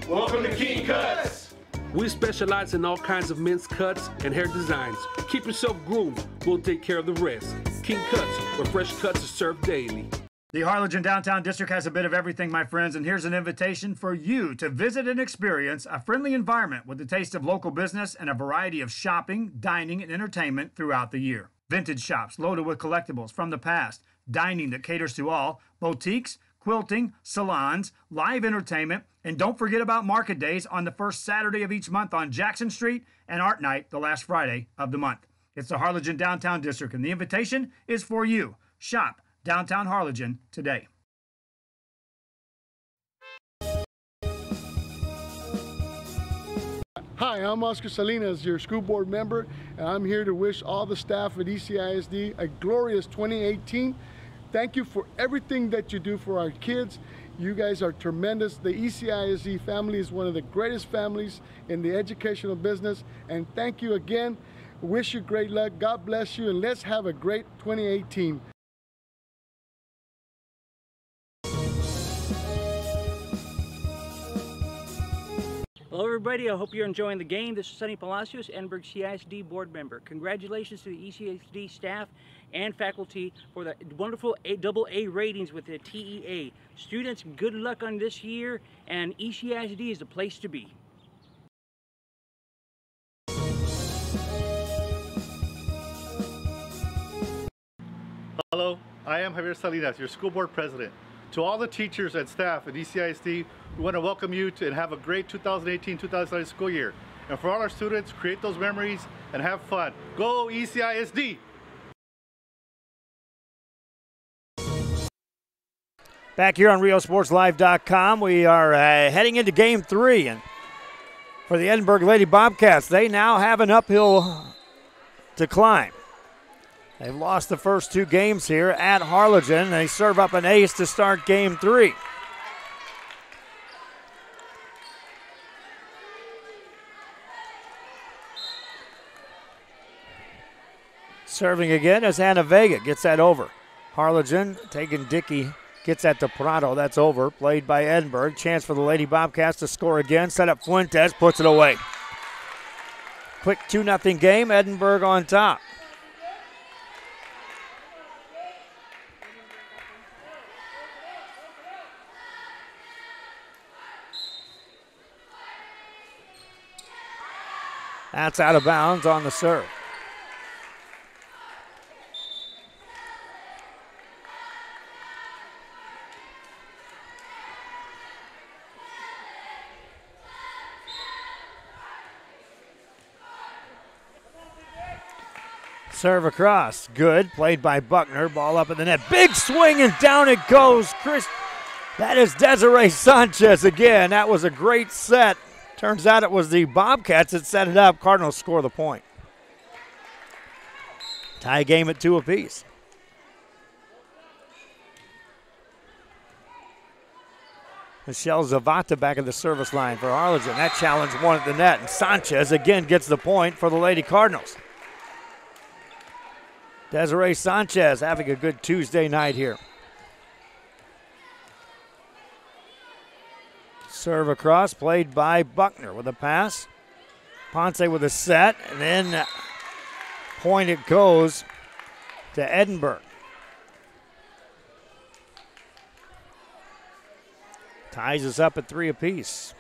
Welcome to King Cuts! We specialize in all kinds of men's cuts and hair designs. Keep yourself groomed. We'll take care of the rest. King Cuts, where fresh cuts are served daily. The Harlingen Downtown District has a bit of everything, my friends, and here's an invitation for you to visit and experience a friendly environment with a taste of local business and a variety of shopping, dining, and entertainment throughout the year. Vintage shops loaded with collectibles from the past, dining that caters to all, boutiques, quilting, salons, live entertainment, and don't forget about market days on the first Saturday of each month on Jackson Street and Art Night the last Friday of the month. It's the Harlingen Downtown District, and the invitation is for you. Shop Downtown Harlingen today. Hi, I'm Oscar Salinas, your school board member, and I'm here to wish all the staff at ECISD a glorious 2018. Thank you for everything that you do for our kids. You guys are tremendous. The ECISD family is one of the greatest families in the educational business, and thank you again. Wish you great luck. God bless you, and let's have a great 2018. Hello everybody, I hope you're enjoying the game. This is Sonny Palacios, Edinburg CISD board member. Congratulations to the ECISD staff and faculty for the wonderful AA ratings with the TEA. Students, good luck on this year, and ECISD is the place to be. Hello, I am Javier Salinas, your school board president. To all the teachers and staff at ECISD, we want to welcome you to and have a great 2018-2019 school year. And for all our students, create those memories and have fun. Go ECISD! Back here on RioSportsLive.com, we are heading into Game 3. And for the Edinburg Lady Bobcats, they now have an uphill to climb. They've lost the first two games here at Harlingen. They serve up an ace to start Game 3. Serving again is Hannah Vega. Gets that over. Harlingen taking Dickey. Gets that to Prado. That's over. Played by Edinburg. Chance for the Lady Bobcats to score again. Set up Fuentes. Puts it away. Quick 2-0 game. Edinburg on top. That's out of bounds on the serve. Serve across. Good. Played by Buckner. Ball up in the net. Big swing and down it goes. That is Desiree Sanchez again. That was a great set. Turns out it was the Bobcats that set it up. Cardinals score the point. Tie game at 2 apiece. Michelle Zavata back at the service line for Harlingen. That challenge won at the net, and Sanchez again gets the point for the Lady Cardinals. Desiree Sanchez having a good Tuesday night here. Serve across, played by Buckner with a pass. Ponce with a set, and then point it goes to Edinburg. Ties us up at 3 apiece.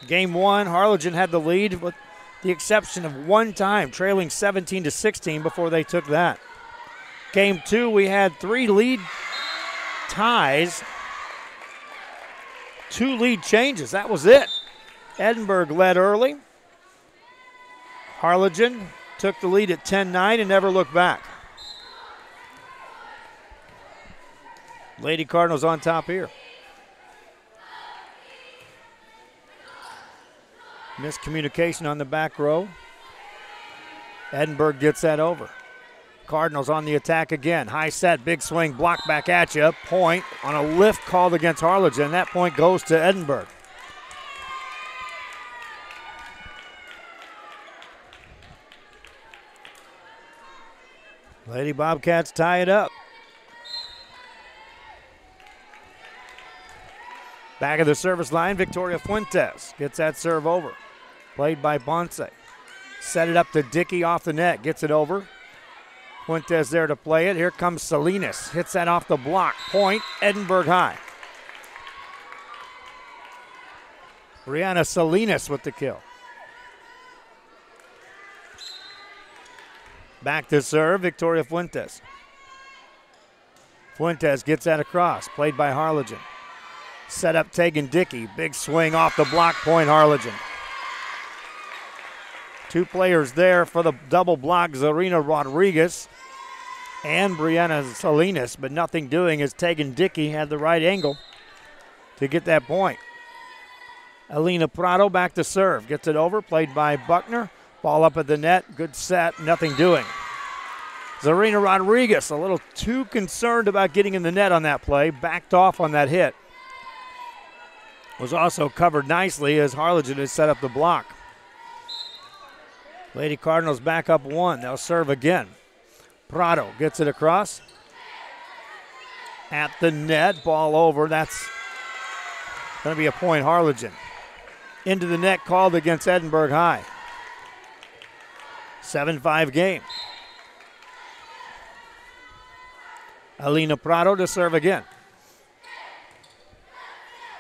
Game 1, Harlingen had the lead with the exception of one time, trailing 17-16 before they took that. Game 2, we had 3 lead ties. 2 lead changes. That was it. Edinburg led early. Harlingen took the lead at 10-9 and never looked back. Lady Cardinals on top here. Miscommunication on the back row. Edinburg gets that over. Cardinals on the attack again. High set, big swing, block back at you. Point on a lift called against Harlingen. That point goes to Edinburg. Lady Bobcats tie it up. Back of the service line, Victoria Fuentes gets that serve over. Played by Ponce. Set it up to Dickey off the net, gets it over. Fuentes there to play it. Here comes Salinas. Hits that off the block. Point, Edinburg high. Brianna Salinas with the kill. Back to serve, Victoria Fuentes. Fuentes gets that across, played by Harlingen. Set up Tegan Dickey, big swing off the block, point Harlingen. 2 players there for the double block, Zarina Rodriguez and Brianna Salinas, but nothing doing as Tegan Dickey had the right angle to get that point. Alina Prado back to serve, gets it over, played by Buckner. Ball up at the net, good set, nothing doing. Zarina Rodriguez a little too concerned about getting in the net on that play, backed off on that hit. Was also covered nicely as Harlingen has set up the block. Lady Cardinals back up 1. They'll serve again. Prado gets it across. At the net, ball over. That's going to be a point Harlingen. Into the net called against Edinburg High. 7-5 game. Alina Prado to serve again.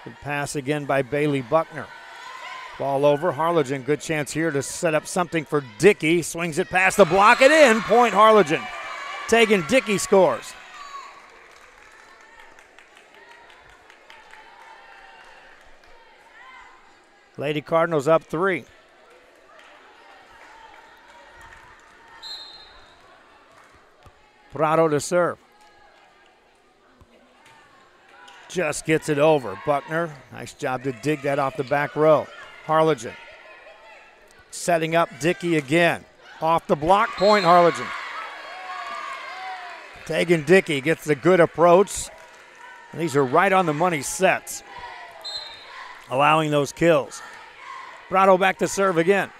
Good pass again by Bailey Buckner. Ball over. Harlingen, good chance here to set up something for Dickey. Swings it past the block and in. Point Harlingen. Tegan Dickey scores. Lady Cardinals up 3. Prado to serve. Just gets it over. Buckner, nice job to dig that off the back row. Harlingen setting up Dickey again. Off the block, point Harlingen. Tegan Dickey gets a good approach. And these are right on the money sets, allowing those kills. Prado back to serve again.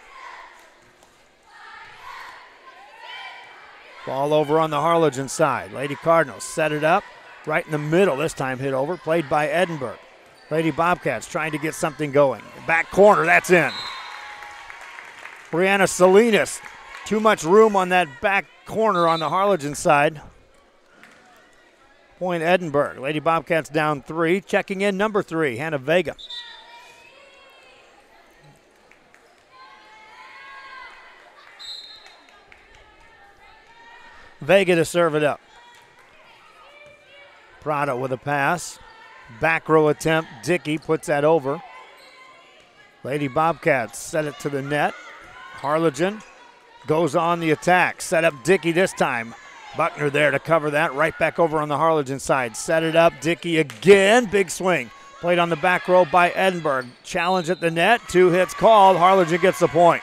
Ball over on the Harlingen side. Lady Cardinals set it up. Right in the middle, this time hit over, played by Edinburg. Lady Bobcats trying to get something going. Back corner, that's in. Brianna Salinas, too much room on that back corner on the Harlingen side. Point Edinburg. Lady Bobcats down 3. Checking in number 3, Hannah Vega. Vega to serve it up. Prado with a pass. Back row attempt. Dickey puts that over. Lady Bobcats set it to the net. Harlingen goes on the attack. Set up Dickey this time. Buckner there to cover that. Right back over on the Harlingen side. Set it up. Dickey again. Big swing. Played on the back row by Edinburg. Challenge at the net. 2 hits called. Harlingen gets the point.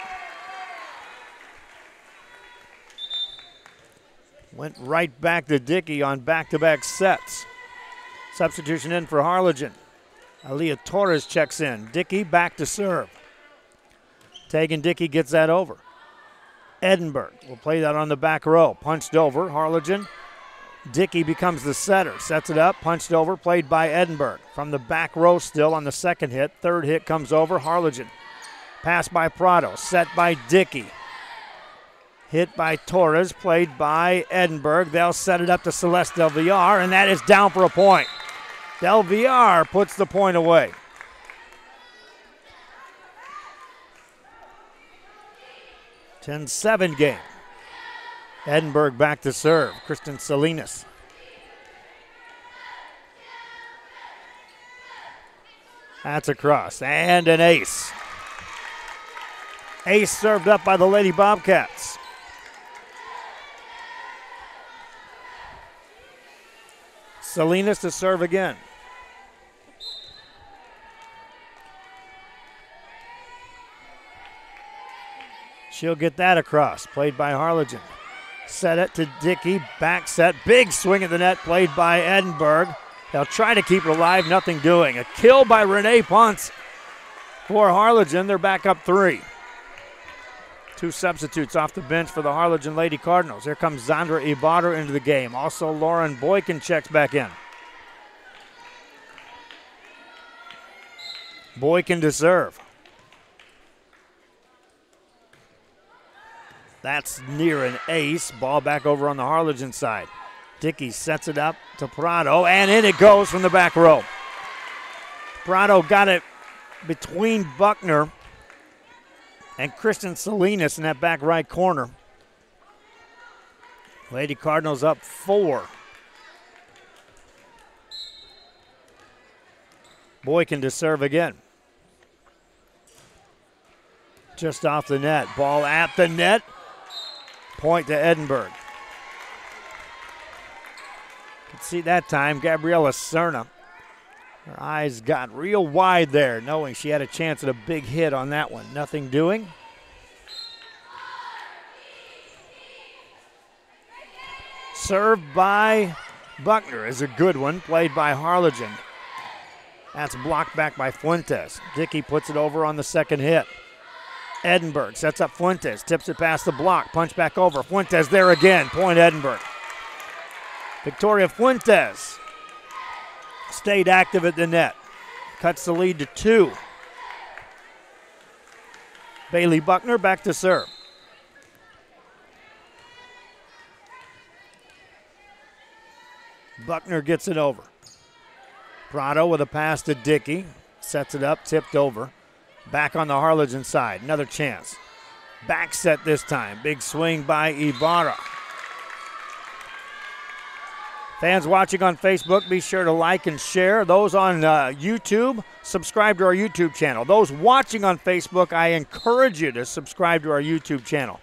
Went right back to Dickey on back-to-back sets. Substitution in for Harlingen. Aaliyah Torres checks in. Dickey back to serve. Tegan Dickey gets that over. Edinburg will play that on the back row. Punched over. Harlingen. Dickey becomes the setter. Sets it up. Punched over. Played by Edinburg. From the back row still on the second hit. Third hit comes over. Harlingen. Pass by Prado. Set by Dickey. Hit by Torres, played by Edinburg. They'll set it up to Celeste Del Villar, and that is down for a point. Del Villar puts the point away. (10-7) game. Edinburg back to serve. Kristen Salinas. That's across, and an ace. Ace served up by the Lady Bobcats. Salinas to serve again. She'll get that across, played by Harlingen. Set it to Dickey, back set, big swing at the net, played by Edinburg. They'll try to keep her alive, nothing doing. A kill by Renee Ponce for Harlingen. They're back up 3. 2 substitutes off the bench for the Harlingen Lady Cardinals. Here comes Zandra Ibarra into the game. Also, Lauren Boykin checks back in. Boykin to serve. That's near an ace. Ball back over on the Harlingen side. Dickey sets it up to Prado, and in it goes from the back row. Prado got it between Buckner and Kristen Salinas in that back right corner. Lady Cardinals up 4. Boykin to serve again. Just off the net. Ball at the net. Point to Edinburg. Can see that time, Gabriella Cerna. Her eyes got real wide there, knowing she had a chance at a big hit on that one. Nothing doing. Served by Buckner is a good one, played by Harlingen. That's blocked back by Fuentes. Dickey puts it over on the second hit. Edinburg sets up Fuentes, tips it past the block, punch back over. Fuentes there again, point Edinburg. Victoria Fuentes stayed active at the net. Cuts the lead to 2. Bailey Buckner back to serve. Buckner gets it over. Prado with a pass to Dickey. Sets it up, tipped over. Back on the Harlingen side, another chance. Back set this time. Big swing by Ibarra. Fans watching on Facebook, be sure to like and share. Those on YouTube, subscribe to our YouTube channel. Those watching on Facebook, I encourage you to subscribe to our YouTube channel.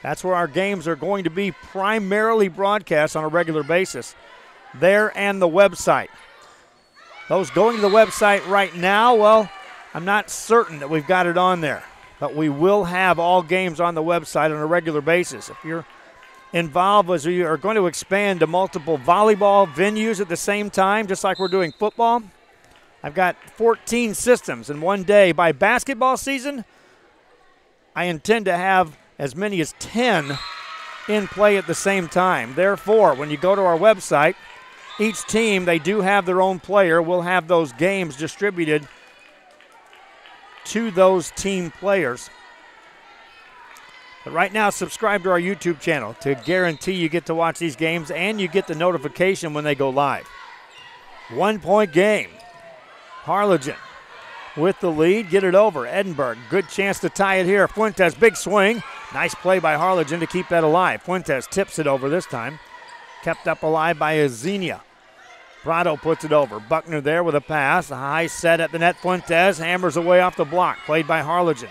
That's where our games are going to be primarily broadcast on a regular basis. There and the website. Those going to the website right now, well, I'm not certain that we've got it on there, but we will have all games on the website on a regular basis. If you're involved as we are going to expand to multiple volleyball venues at the same time, just like we're doing football, I've got 14 systems in one day. By basketball season, I intend to have as many as 10 in play at the same time. Therefore, when you go to our website, each team, they do have their own player. We'll have those games distributed to those team players. But right now, subscribe to our YouTube channel to guarantee you get to watch these games and you get the notification when they go live. 1-point game. Harlingen with the lead. Get it over. Edinburg, good chance to tie it here. Fuentes, big swing. Nice play by Harlingen to keep that alive. Fuentes tips it over this time. Kept up alive by Azenia. Prado puts it over. Buckner there with a pass. A high set at the net. Fuentes hammers away off the block. Played by Harlingen.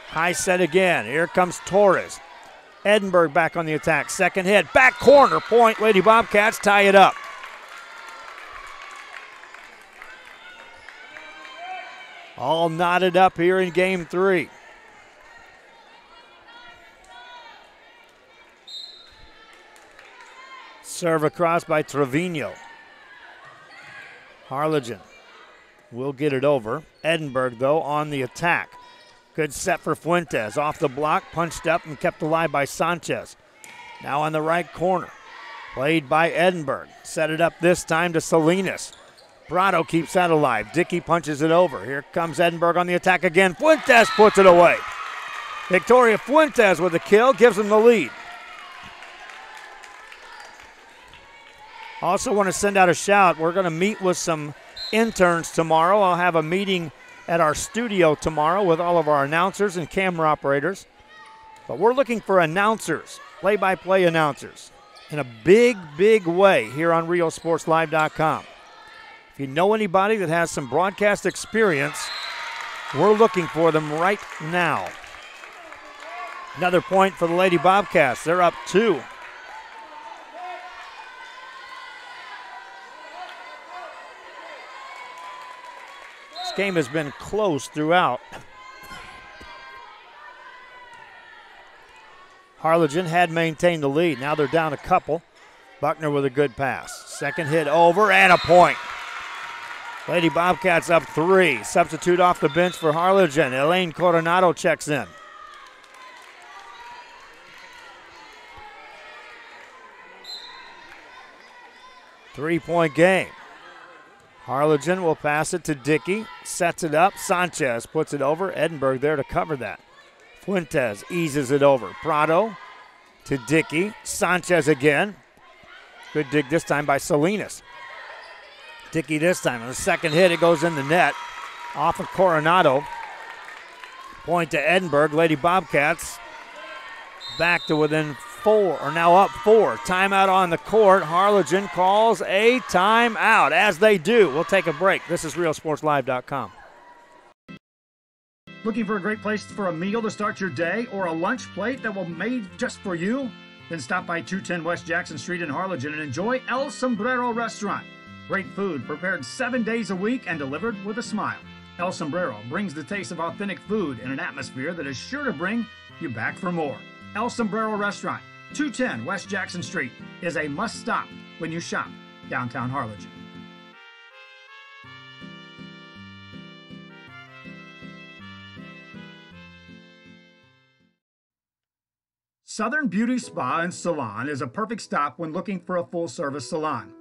High set again. Here comes Torres. Edinburg back on the attack. Second hit. Back corner. Point. Lady Bobcats tie it up. All knotted up here in game 3. Serve across by Trevino. Harlingen will get it over. Edinburg, though, on the attack. Good set for Fuentes. Off the block, punched up and kept alive by Sanchez. Now on the right corner. Played by Edinburg. Set it up this time to Salinas. Prado keeps that alive. Dickey punches it over. Here comes Edinburg on the attack again. Fuentes puts it away. Victoria Fuentes with the kill, gives them the lead. Also want to send out a shout. We're going to meet with some interns tomorrow. I'll have a meeting at our studio tomorrow with all of our announcers and camera operators. But we're looking for announcers, play-by-play announcers, in a big, big way here on RioSportsLive.com. If you know anybody that has some broadcast experience, we're looking for them right now. Another point for the Lady Bobcats. They're up 2. This game has been close throughout. Harlingen had maintained the lead. Now they're down a couple. Buckner with a good pass. Second hit over and a point. Lady Bobcats up 3. Substitute off the bench for Harlingen. Elaine Coronado checks in. Three-point game. Harlingen will pass it to Dickey. Sets it up. Sanchez puts it over. Edinburg there to cover that. Fuentes eases it over. Prado to Dickey. Sanchez again. Good dig this time by Salinas. Dickey this time. On the second hit, it goes in the net. Off of Coronado. Point to Edinburg. Lady Bobcats back to within up 4. Timeout on the court. Harlingen calls a timeout, as they do. We'll take a break. This is RealSportsLive.com. Looking for a great place for a meal to start your day or a lunch plate that will be made just for you? Then stop by 210 West Jackson Street in Harlingen and enjoy El Sombrero Restaurant. Great food prepared 7 days a week and delivered with a smile. El Sombrero brings the taste of authentic food in an atmosphere that is sure to bring you back for more. El Sombrero Restaurant, 210 West Jackson Street, is a must-stop when you shop downtown Harlingen. Southern Beauty Spa and Salon is a perfect stop when looking for a full-service salon.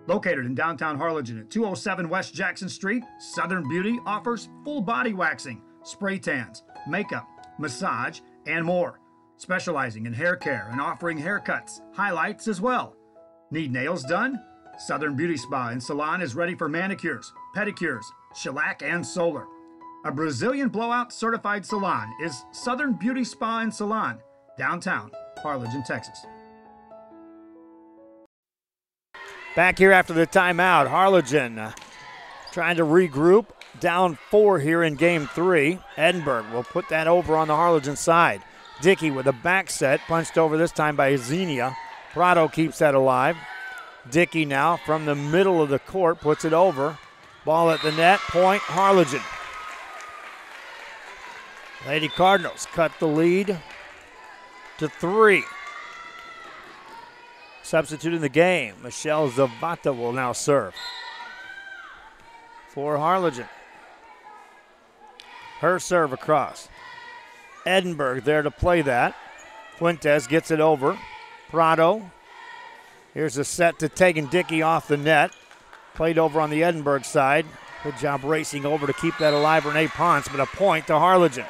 Located in downtown Harlingen at 207 West Jackson Street, Southern Beauty offers full body waxing, spray tans, makeup, massage, and more. Specializing in hair care and offering haircuts, highlights as well. Need nails done? Southern Beauty Spa and Salon is ready for manicures, pedicures, shellac, and solar. A Brazilian blowout certified salon is Southern Beauty Spa and Salon, downtown Harlingen, Texas. Back here after the timeout, Harlingen trying to regroup. Down 4 here in game 3. Edinburg will put that over on the Harlingen side. Dickey with a back set, punched over this time by Xenia. Prado keeps that alive. Dickey now from the middle of the court puts it over. Ball at the net, point Harlingen. Lady Cardinals cut the lead to 3. Substitute in the game, Michelle Zavata will now serve for Harlingen. Her serve across. Edinburg there to play that. Fuentes gets it over. Prado. Here's a set to Tegan Dickey off the net. Played over on the Edinburg side. Good job racing over to keep that alive, Renee Ponce, but a point to Harlingen.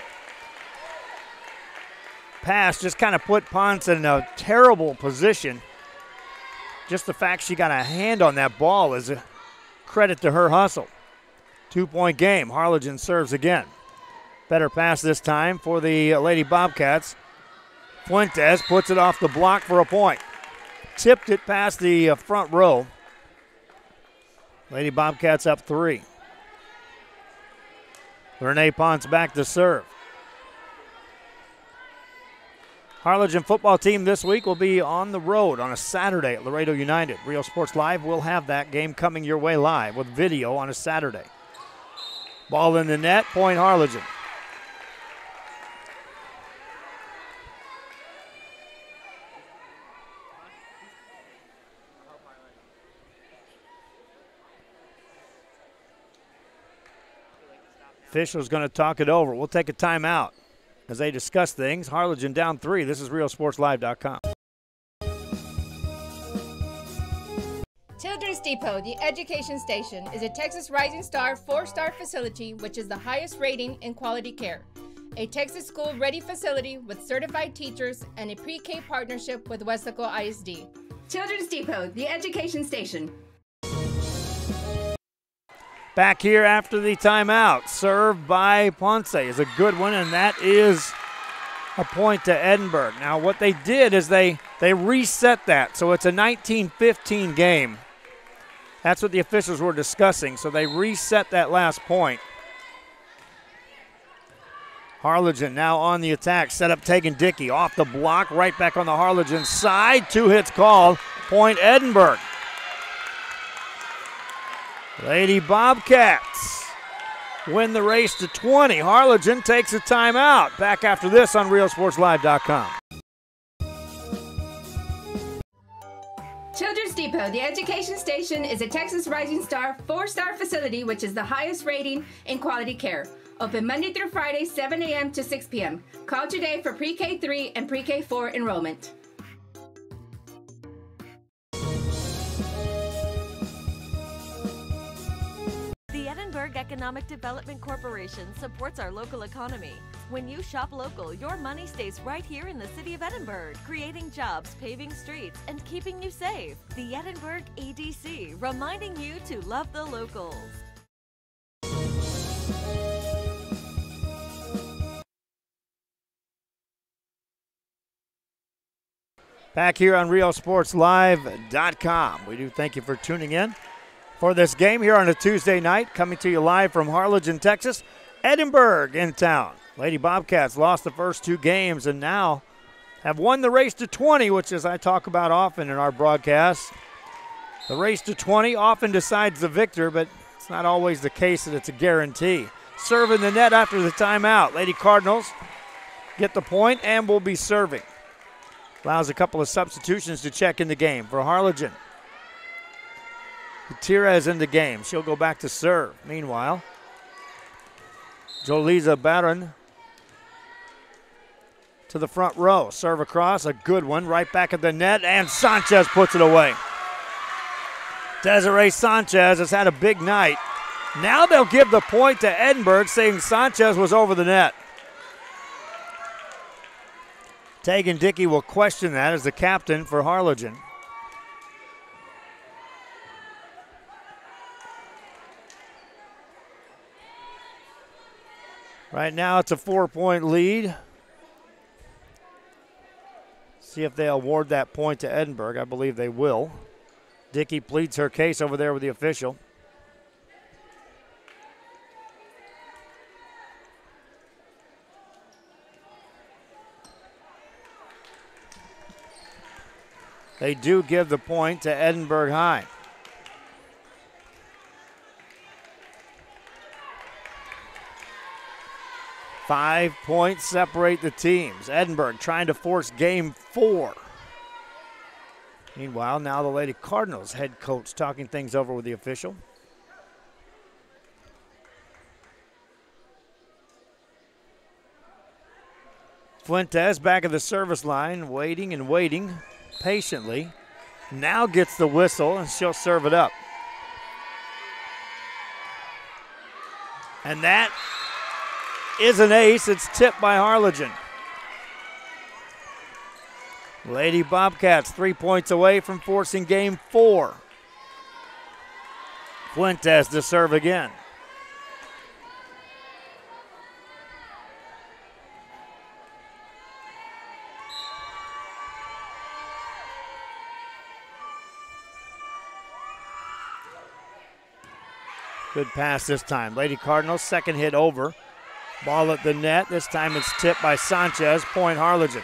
Pass just kind of put Ponce in a terrible position. Just the fact she got a hand on that ball is a credit to her hustle. 2-point game. Harlingen serves again. Better pass this time for the Lady Bobcats. Fuentes puts it off the block for a point. Tipped it past the front row. Lady Bobcats up 3. Renee Ponce back to serve. Harlingen football team this week will be on the road on a Saturday at Laredo United. Real Sports Live will have that game coming your way live with video on a Saturday. Ball in the net, point Harlingen. Official's going to talk it over. We'll take a timeout as they discuss things. Harlingen down 3. This is RealSportsLive.com. Children's Depot, the education station, is a Texas Rising Star 4-star facility which is the highest rating in quality care. A Texas school-ready facility with certified teachers and a pre-K partnership with Wesco ISD. Children's Depot, the education station. Back here after the timeout. Served by Ponce is a good one, and that is a point to Edinburg. Now, what they did is they reset that, so it's a 19-15 game. That's what the officials were discussing, so they reset that last point. Harlingen now on the attack. Set up Tegan Dickey off the block, right back on the Harlingen side. 2 hits called. Point Edinburg. Lady Bobcats win the race to 20. Harlingen takes a timeout. Back after this on RealSportsLive.com. Children's Depot, the education station, is a Texas Rising Star 4-star facility which is the highest rating in quality care. Open Monday through Friday, 7 a.m. to 6 p.m. Call today for pre-K 3 and pre-K 4 enrollment. The Edinburg Economic Development Corporation supports our local economy. When you shop local, your money stays right here in the city of Edinburg, creating jobs, paving streets, and keeping you safe. The Edinburg EDC, reminding you to love the locals. Back here on RioSportsLive.com. We do thank you for tuning in for this game here on a Tuesday night, coming to you live from Harlingen, Texas. Edinburg in town. Lady Bobcats lost the first 2 games and now have won the race to 20, which, as I talk about often in our broadcasts, the race to 20 often decides the victor, but it's not always the case that it's a guarantee. Serving the net after the timeout. Lady Cardinals get the point and will be serving. Allows a couple of substitutions to check in the game for Harlingen. Gutierrez in the game. She'll go back to serve. Meanwhile, Joliza Barron to the front row. Serve across, a good one, right back at the net, and Sanchez puts it away. Desiree Sanchez has had a big night. Now they'll give the point to Edinburg, saying Sanchez was over the net. Tegan Dickey will question that as the captain for Harlingen. Right now it's a 4-point lead. See if they award that point to Edinburg. I believe they will. Dickey pleads her case over there with the official. They do give the point to Edinburg High. Five points separate the teams. Edinburg trying to force game 4. Meanwhile, now the Lady Cardinals head coach talking things over with the official. Fuentes back at the service line, waiting and waiting patiently. Now gets the whistle and she'll serve it up. And that is an ace. It's tipped by Harlingen. Lady Bobcats 3 points away from forcing game 4. Fuentes to serve again. Good pass this time. Lady Cardinals, second hit over. Ball at the net. This time it's tipped by Sanchez. Point Harlingen.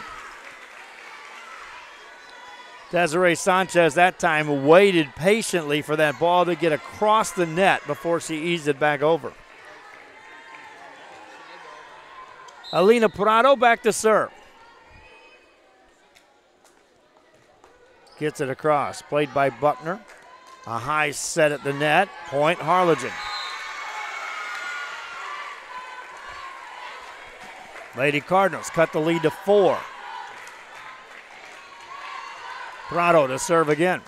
Desiree Sanchez that time waited patiently for that ball to get across the net before she eased it back over. Alina Prado back to serve. Gets it across. Played by Buckner. A high set at the net. Point Harlingen. Lady Cardinals cut the lead to 4. Prado to serve again.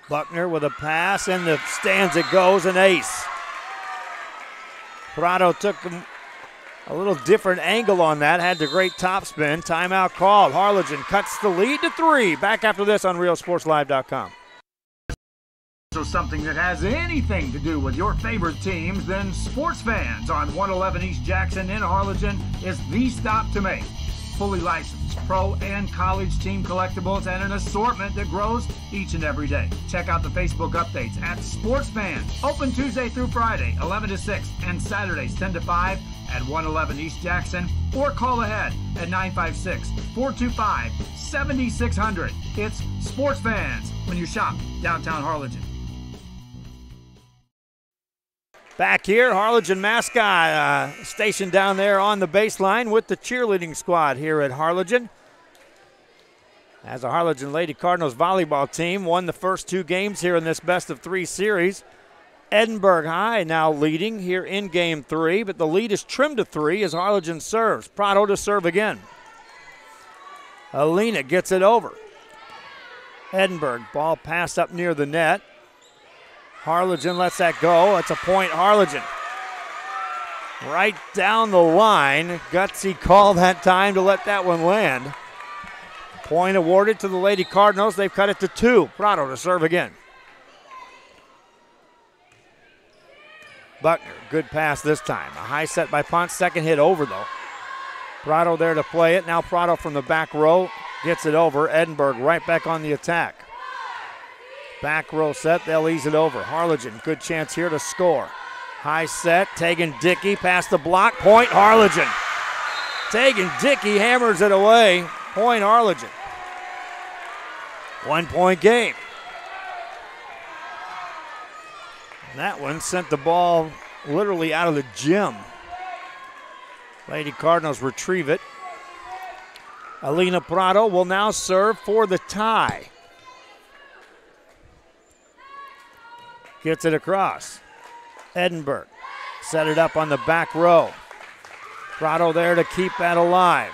Buckner with a pass, and the stands it goes, an ace. Prado took a little different angle on that, had the great topspin. Timeout called. Harlingen cuts the lead to 3. Back after this on RioSportsLive.com. So something that has anything to do with your favorite teams, then Sports Fans on 111 East Jackson in Harlingen is the stop to make. Fully licensed pro and college team collectibles and an assortment that grows each and every day. Check out the Facebook updates at Sports Fans. Open Tuesday through Friday, 11 to 6, and Saturdays, 10 to 5 at 111 East Jackson, or call ahead at 956-425-7600. It's Sports Fans when you shop downtown Harlingen. Back here, Harlingen mascot stationed down there on the baseline with the cheerleading squad here at Harlingen. As a Harlingen Lady Cardinals volleyball team won the first 2 games here in this best-of-3 series. Edinburg High now leading here in game 3, but the lead is trimmed to 3 as Harlingen serves. Prado to serve again. Alina gets it over. Edinburg, ball passed up near the net. Harlingen lets that go. It's a point, Harlingen. Right down the line. Gutsy call that time to let that one land. Point awarded to the Lady Cardinals. They've cut it to 2. Prado to serve again. Buckner, good pass this time. A high set by Ponce, second hit over though. Prado there to play it. Now Prado from the back row gets it over. Edinburg right back on the attack. Back row set, they'll ease it over. Harlingen, good chance here to score. High set, Tegan Dickey past the block. Point Harlingen. Tegan Dickey hammers it away. Point Harlingen. 1 point game. And that one sent the ball literally out of the gym. Lady Cardinals retrieve it. Alina Prado will now serve for the tie. Gets it across. Edinburg set it up on the back row. Prado there to keep that alive.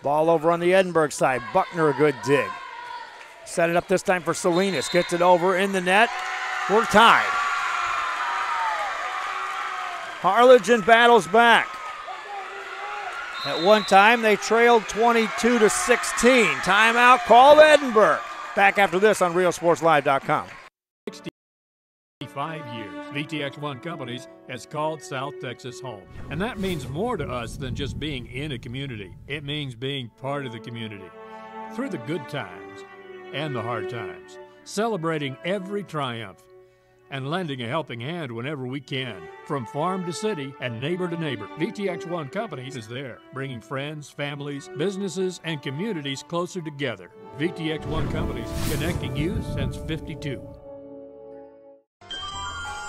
Ball over on the Edinburg side. Buckner a good dig. Set it up this time for Salinas. Gets it over in the net. We're tied. Harlingen battles back. At one time, they trailed 22-16. Timeout called Edinburg. Back after this on RealSportsLive.com. 65 years, VTX1 Companies has called South Texas home. And that means more to us than just being in a community. It means being part of the community. Through the good times and the hard times. Celebrating every triumph. And lending a helping hand whenever we can. From farm to city and neighbor to neighbor, VTX1 Companies is there, bringing friends, families, businesses, and communities closer together. VTX1 Companies, connecting you since '52.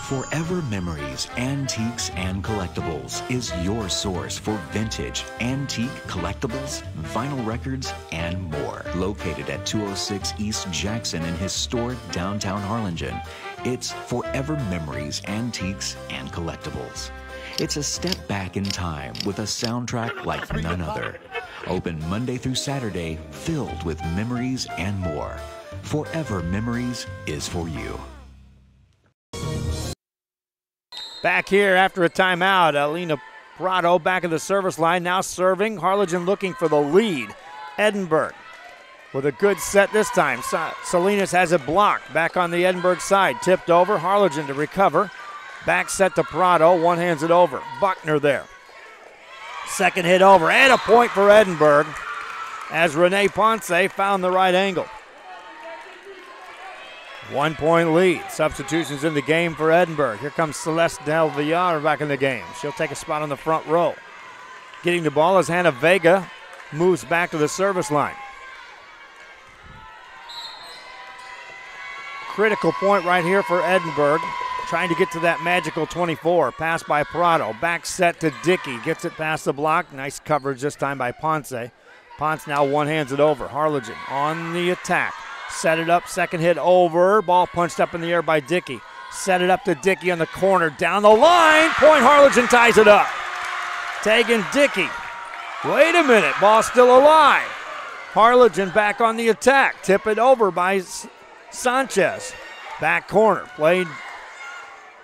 Forever Memories, Antiques and Collectibles is your source for vintage, antique collectibles, vinyl records, and more. Located at 206 East Jackson in historic downtown Harlingen, it's Forever Memories, Antiques and Collectibles. It's a step back in time with a soundtrack like none other. Open Monday through Saturday, filled with memories and more. Forever Memories is for you. Back here after a timeout, Alina Prado back at the service line, now serving. Harlingen looking for the lead. Edinburg with a good set this time. Salinas has it blocked. Back on the Edinburg side, tipped over. Harlingen to recover. Back set to Prado, one hands it over. Buckner there. Second hit over, and a point for Edinburg as Renee Ponce found the right angle. 1 point lead. Substitutions in the game for Edinburg. Here comes Celeste Del Villar back in the game. She'll take a spot on the front row. Getting the ball as Hannah Vega moves back to the service line. Critical point right here for Edinburg. Trying to get to that magical 24. Pass by Prado. Back set to Dickey. Gets it past the block. Nice coverage this time by Ponce. Ponce now one hands it over. Harlingen on the attack. Set it up, second hit over. Ball punched up in the air by Dickey. Set it up to Dickey on the corner. Down the line. Point Harlingen ties it up. Tegan Dickey. Wait a minute. Ball still alive. Harlingen back on the attack. Tip it over by Sanchez. Back corner. Played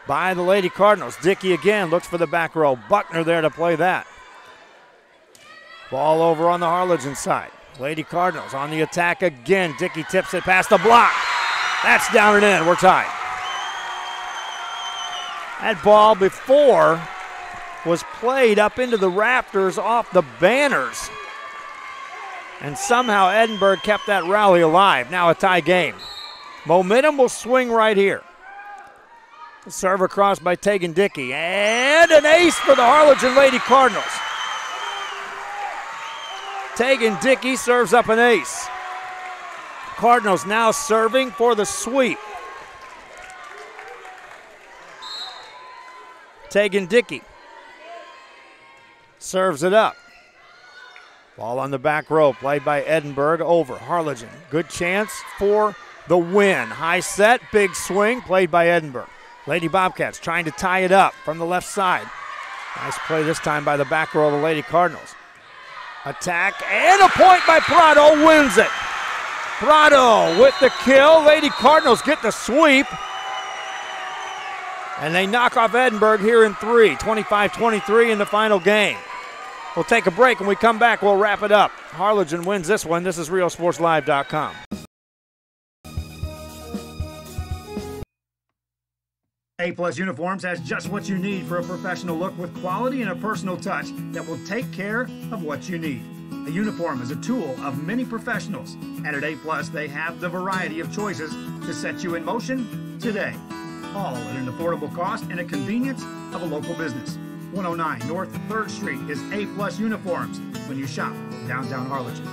by the Lady Cardinals. Dickey again looks for the back row. Buckner there to play that. Ball over on the Harlingen side. Lady Cardinals on the attack again. Dickey tips it past the block. That's down and in. We're tied. That ball before was played up into the rafters off the banners. And somehow Edinburg kept that rally alive. Now a tie game. Momentum will swing right here. Serve across by Tegan Dickey. And an ace for the Harlingen Lady Cardinals. Tegan Dickey serves up an ace. Cardinals now serving for the sweep. Tegan Dickey serves it up. Ball on the back row, played by Edinburg over Harlingen. Good chance for the win. High set, big swing, played by Edinburg. Lady Bobcats trying to tie it up from the left side. Nice play this time by the back row of the Lady Cardinals. Attack, and a point by Prado, wins it. Prado with the kill. Lady Cardinals get the sweep. And they knock off Edinburg here in 3. 25-23 in the final game. We'll take a break. When we come back, we'll wrap it up. Harlingen wins this one. This is RealSportsLive.com. A+ Uniforms has just what you need for a professional look with quality and a personal touch that will take care of what you need. A uniform is a tool of many professionals, and at A+, they have the variety of choices to set you in motion today. All at an affordable cost and a convenience of a local business. 109 North 3rd Street is A+ Uniforms when you shop downtown Harlingen.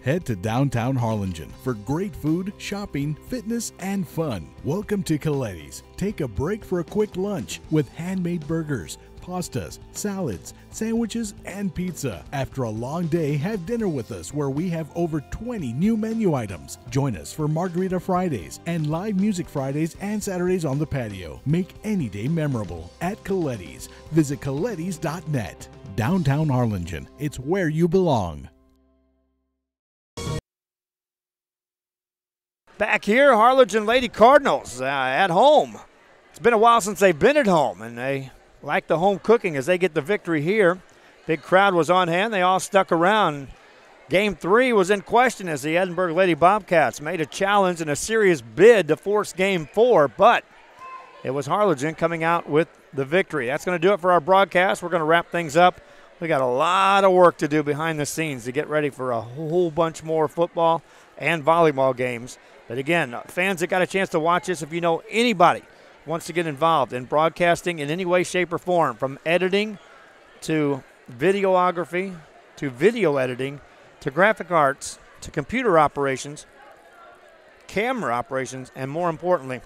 Head to downtown Harlingen for great food, shopping, fitness, and fun. Welcome to Coletti's. Take a break for a quick lunch with handmade burgers, pastas, salads, sandwiches, and pizza. After a long day, have dinner with us where we have over 20 new menu items. Join us for Margarita Fridays and live music Fridays and Saturdays on the patio. Make any day memorable at Coletti's. Visit colettis.net. Downtown Harlingen. It's where you belong. Back here, Harlingen Lady Cardinals at home. It's been a while since they've been at home, and they like the home cooking as they get the victory here. Big crowd was on hand. They all stuck around. Game 3 was in question as the Edinburg Lady Bobcats made a challenge and a serious bid to force Game 4, but it was Harlingen coming out with the victory. That's going to do it for our broadcast. We're going to wrap things up. We got a lot of work to do behind the scenes to get ready for a whole bunch more football and volleyball games. But again, fans that got a chance to watch this, if you know anybody wants to get involved in broadcasting in any way, shape, or form, from editing to videography to video editing to graphic arts to computer operations, camera operations, and more importantly,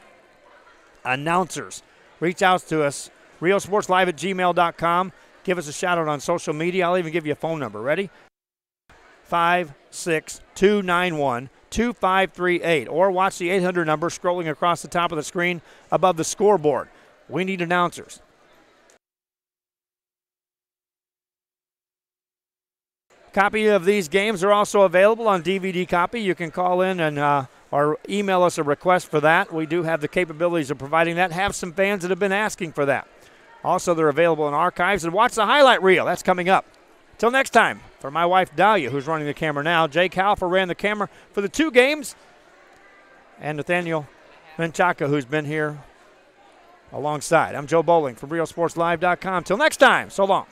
announcers, reach out to us, realsportslive@gmail.com. Give us a shout out on social media. I'll even give you a phone number. Ready? 56291-2538, or watch the 800 number scrolling across the top of the screen above the scoreboard. We need announcers. Copy of these games are also available on DVD copy. You can call in and or email us a request for that. We do have the capabilities of providing that. Have some fans that have been asking for that. Also, they're available in archives. And watch the highlight reel. That's coming up. Till next time, for my wife Dahlia, who's running the camera now, Jake Halfer ran the camera for the 2 games, and Nathaniel Menchaca, who's been here alongside. I'm Joe Bowling from RealSportsLive.com. Till next time, so long.